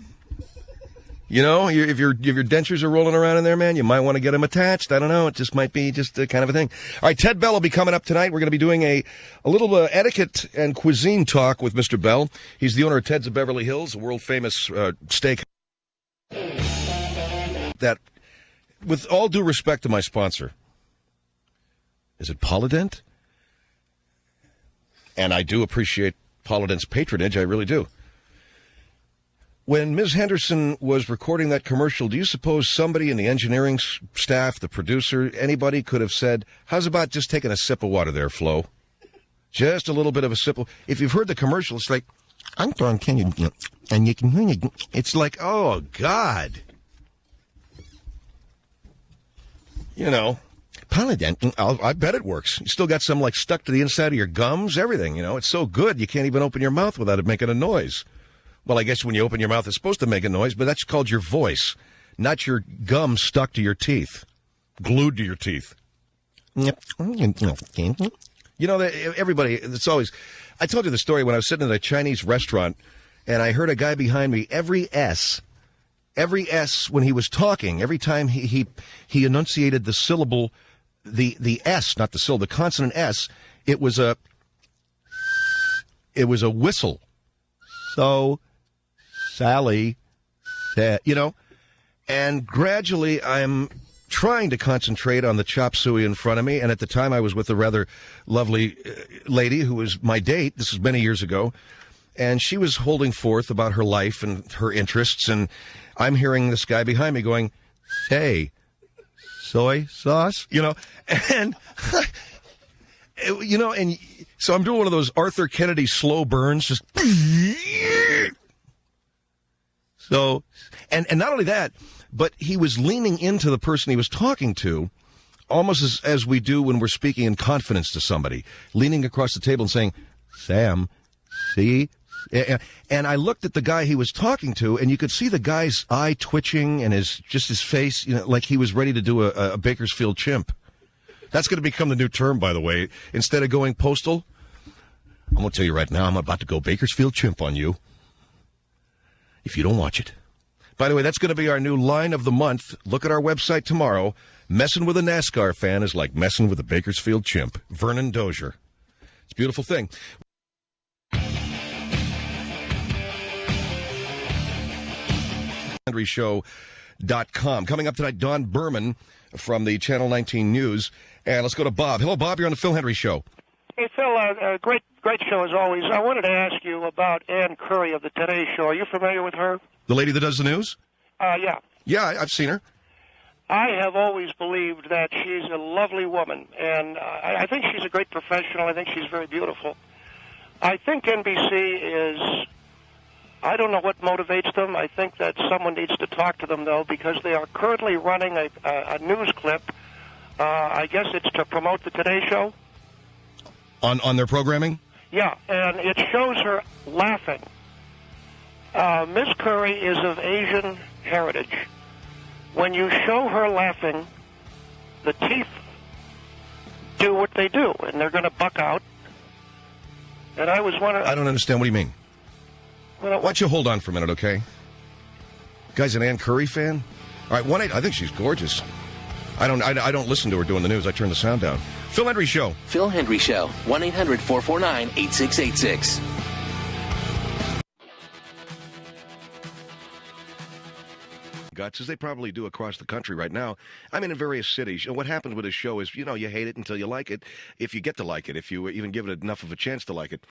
S5: If your dentures are rolling around in there, man, you might want to get them attached. I don't know. It just might be just a kind of a thing. All right, Ted Bell will be coming up tonight. We're going to be doing a little etiquette and cuisine talk with Mr. Bell. He's the owner of Ted's of Beverly Hills, a world-famous steak. That, with all due respect to my sponsor, is it Polydent? And I do appreciate Polydent's patronage. I really do. When Ms. Henderson was recording that commercial, do you suppose somebody in the engineering staff, the producer, anybody could have said, how's about just taking a sip of water there, Flo? Just a little bit of a sip. If you've heard the commercial, it's like, I'm going, can you, and you can, it's like, oh, God. Polydent, I bet it works. You still got some, stuck to the inside of your gums, everything, It's so good, you can't even open your mouth without it making a noise. Well, I guess when you open your mouth, it's supposed to make a noise, but that's called your voice, not your gum stuck to your teeth, glued to your teeth. Everybody, it's always... I told you the story when I was sitting in a Chinese restaurant, and I heard a guy behind me, every S when he was talking, every time he enunciated the syllable, the S, not the syllable, the consonant S, it was a whistle. So... Sally said, and gradually I'm trying to concentrate on the chop suey in front of me. And at the time I was with a rather lovely lady who was my date. This was many years ago. And she was holding forth about her life and her interests. And I'm hearing this guy behind me going, hey, soy sauce, and, and so I'm doing one of those Arthur Kennedy slow burns, just... So, and not only that, but he was leaning into the person he was talking to, almost as we do when we're speaking in confidence to somebody, leaning across the table and saying, Sam, see? And I looked at the guy he was talking to, and you could see the guy's eye twitching and his face, like he was ready to do a Bakersfield chimp. That's going to become the new term, by the way. Instead of going postal, I'm going to tell you right now, I'm about to go Bakersfield chimp on you. If you don't watch it, By the way, that's going to be our new line of the month. Look at our website tomorrow. Messing with a NASCAR fan is like messing with a Bakersfield chimp. Vernon Dozier. It's a beautiful thing. HenryShow.com. Coming up tonight, Don Berman from the Channel 19 News. And let's go to Bob. Hello, Bob. You're on the Phil Henry Show.
S7: Hey, Phil, great show as always. I wanted to ask you about Ann Curry of the Today Show. Are you familiar with her?
S5: The lady that does the news?
S7: Yeah.
S5: Yeah, I've seen her.
S7: I have always believed that she's a lovely woman, and I think she's a great professional. I think she's very beautiful. I think NBC is, I don't know what motivates them. I think that someone needs to talk to them, though, because they are currently running a news clip. I guess it's to promote the Today Show.
S5: On their programming?
S7: Yeah, and it shows her laughing. Miss Curry is of Asian heritage. When you show her laughing, the teeth do what they do, and they're going to buck out. And I was wondering...
S5: I don't understand. What do you mean?
S7: Well,
S5: Why don't you hold on for a minute, okay? Guy's an Ann Curry fan? All right, I think she's gorgeous. I don't listen to her doing the news. I turn the sound down. Phil Henry Show.
S8: Phil Henry Show. 1-800-449-8686.
S5: Guts, as they probably do across the country right now. I'm in various cities. And what happens with a show is, you hate it until you like it, if you get to like it, if you even give it enough of a chance to like it.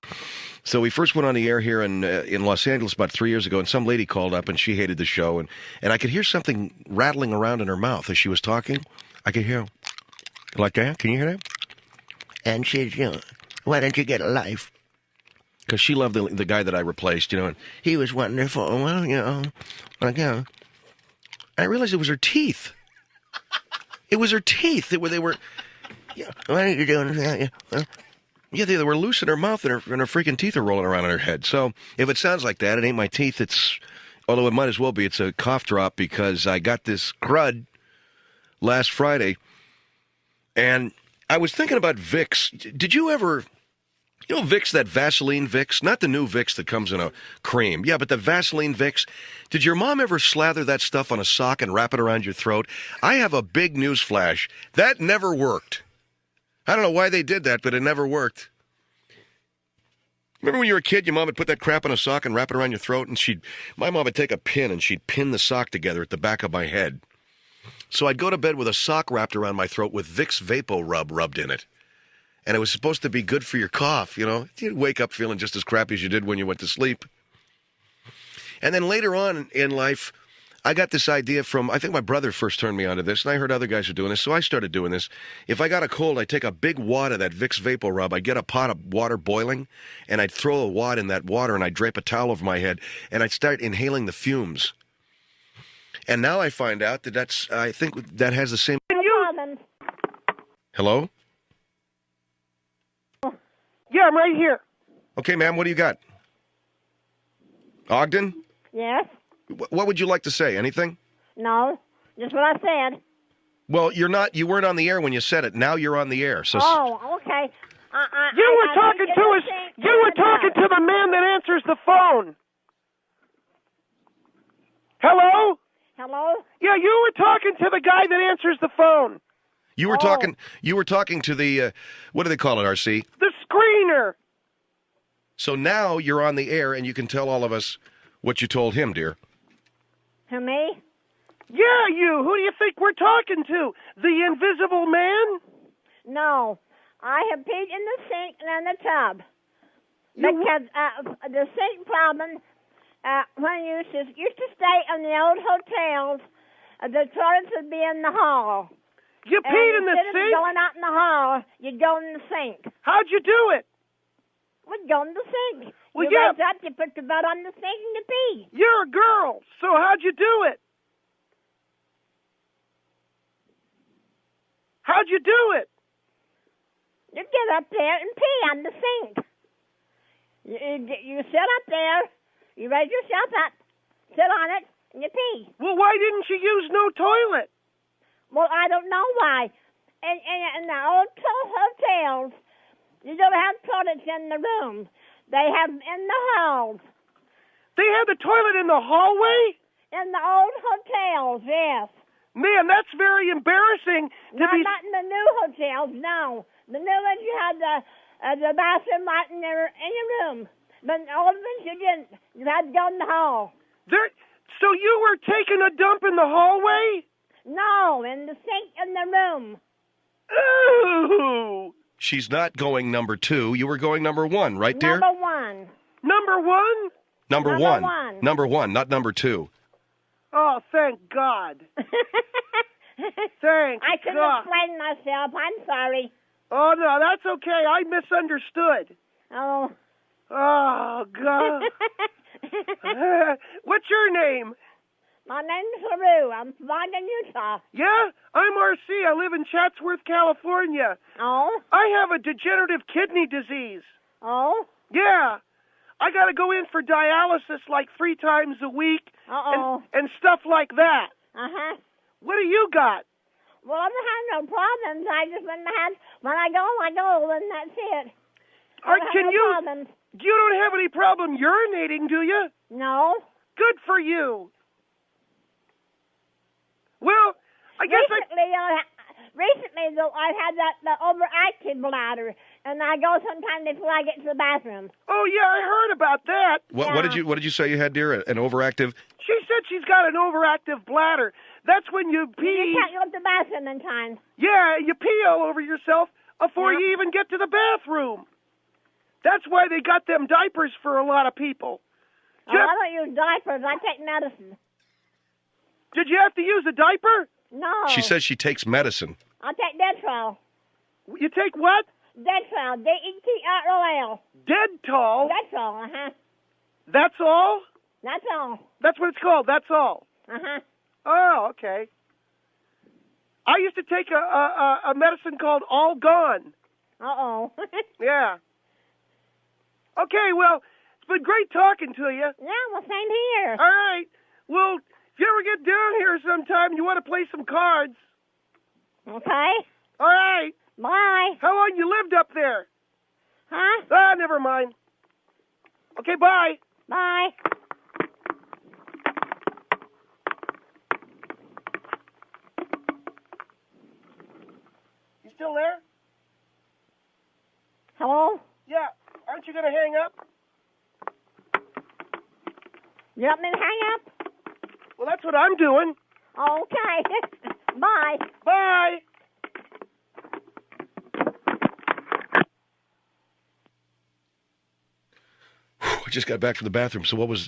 S5: So we first went on the air here in Los Angeles about 3 years ago, and some lady called up, and she hated the show, and I could hear something rattling around in her mouth as she was talking. I could hear, like that. Can you hear that? And she's, why don't you get a life? Because she loved the guy that I replaced, and he was wonderful. Well, I realized it was her teeth. It was her teeth. They were. Yeah, what are you doing? Yeah, they were loose in her mouth, and her freaking teeth are rolling around in her head. So if it sounds like that, it ain't my teeth. Although it might as well be. It's a cough drop because I got this crud last Friday, and I was thinking about Vicks. Did you ever? Vicks, that Vaseline Vicks, not the new Vicks that comes in a cream. Yeah, but the Vaseline Vicks. Did your mom ever slather that stuff on a sock and wrap it around your throat? I have a big news flash. That never worked. I don't know why they did that, but it never worked. Remember when you were a kid, your mom would put that crap on a sock and wrap it around your throat, and my mom would take a pin and she'd pin the sock together at the back of my head. So I'd go to bed with a sock wrapped around my throat with Vicks Vapo Rub rubbed in it. And it was supposed to be good for your cough, You'd wake up feeling just as crappy as you did when you went to sleep. And then later on in life, I got this idea from, I think my brother first turned me onto this, and I heard other guys were doing this, so I started doing this. If I got a cold, I'd take a big wad of that Vicks Vapo Rub, I'd get a pot of water boiling, and I'd throw a wad in that water, and I'd drape a towel over my head, and I'd start inhaling the fumes. And now I find out that I think that has the same... Hello?
S7: yeah, I'm right here.
S5: Okay, ma'am, what do you got? Ogden?
S9: Yes?
S5: What would you like to say? Anything?
S9: No, just what I said.
S5: Well, you weren't on the air when you said it. Now you're on the air. So
S9: Oh, okay.
S7: You were talking to the man that answers the phone. Hello?
S9: Hello?
S7: Yeah, you were talking to the guy that answers the phone.
S5: you were talking to the what do they call it, RC?
S7: The screener.
S5: So now you're on the air and you can tell all of us what you told him, dear.
S9: Who, me?
S7: Yeah, you. Who do you think we're talking to? The Invisible Man?
S9: No. I have peed in the sink and in the tub. Because the sink problem, when you used to stay in the old hotels, the toilets would be in the hall.
S7: You peed in the
S9: sink? Instead of going out in the hall, you'd go in the sink.
S7: How'd you do it?
S9: We'd go in the sink.
S7: Well,
S9: you raise up, you put your butt on the sink and you pee.
S7: You're a girl, so how'd you do it? How'd you do it?
S9: You get up there and pee on the sink. You sit up there, you raise yourself up, sit on it, and you pee.
S7: Well, why didn't you use no toilet?
S9: Well, I don't know why. In the old hotels, you don't have toilets in the room. They have them in the halls.
S7: They had the toilet in the hallway?
S9: in the old hotels, yes.
S7: Man, that's very embarrassing to
S9: No,
S7: be.
S9: not in the new hotels, no. The new ones you had the bathroom right in your room. But the old ones you didn't. You had to go in the hall.
S7: So you were taking a dump in the hallway?
S9: No, in the sink in the room.
S7: Ooh.
S5: She's not going number 2. You were going number 1, right, dear?
S9: Number one.
S7: Number one?
S5: Number
S9: Number
S5: 1.
S9: one.
S5: Number 1, not number 2.
S7: Oh, thank God. Thank
S9: I couldn't
S7: God.
S9: explain myself. I'm sorry.
S7: Oh, no, that's okay. I misunderstood.
S9: Oh.
S7: Oh, God. What's your name?
S9: My name's LaRue. I'm from Ogden, Utah.
S7: Yeah, I'm RC. I live in Chatsworth, California.
S9: Oh?
S7: I have a degenerative kidney disease.
S9: Oh?
S7: Yeah. I got to go in for dialysis like 3 times a week and stuff like that.
S9: Uh-huh.
S7: What do you got?
S9: Well, I don't have no problems. I just when I go, and that's it. Problems.
S7: You don't have any problem urinating, do you?
S9: No.
S7: Good for you. Well, I guess
S9: Recently, though, I've had the overactive bladder, and I go sometimes before I get to the bathroom.
S7: Oh yeah, I heard about that.
S5: What did you say you had, dear? An overactive?
S7: She said she's got an overactive bladder. That's when you pee.
S9: You can't go to the bathroom in time.
S7: Yeah, you pee all over yourself before you even get to the bathroom. That's why they got them diapers for a lot of people.
S9: I don't use diapers. I take medicine.
S7: Did you have to use a diaper?
S9: No.
S5: She says she takes medicine.
S9: I take Detrol.
S7: You take what?
S9: Detrol. Detrol.
S7: Deadtol?
S9: Detrol, uh-huh.
S7: That's all?
S9: That's all.
S7: That's what it's called, that's all.
S9: Uh-huh.
S7: Oh, okay. I used to take a medicine called All Gone.
S9: Uh-oh.
S7: Yeah. Okay, well, it's been great talking to you.
S9: Yeah, well, same here.
S7: All right. Well, if you ever get down here sometime and you want to play some cards.
S9: Okay.
S7: All right.
S9: Bye.
S7: How long you lived up there?
S9: Huh?
S7: Ah, never mind. Okay, bye.
S9: Bye.
S7: You still there?
S9: Hello?
S7: Yeah. Aren't you going to hang up?
S9: You want me to hang up?
S7: Well, that's what I'm doing.
S9: Okay. Bye.
S7: Bye.
S5: I just got back from the bathroom, so what was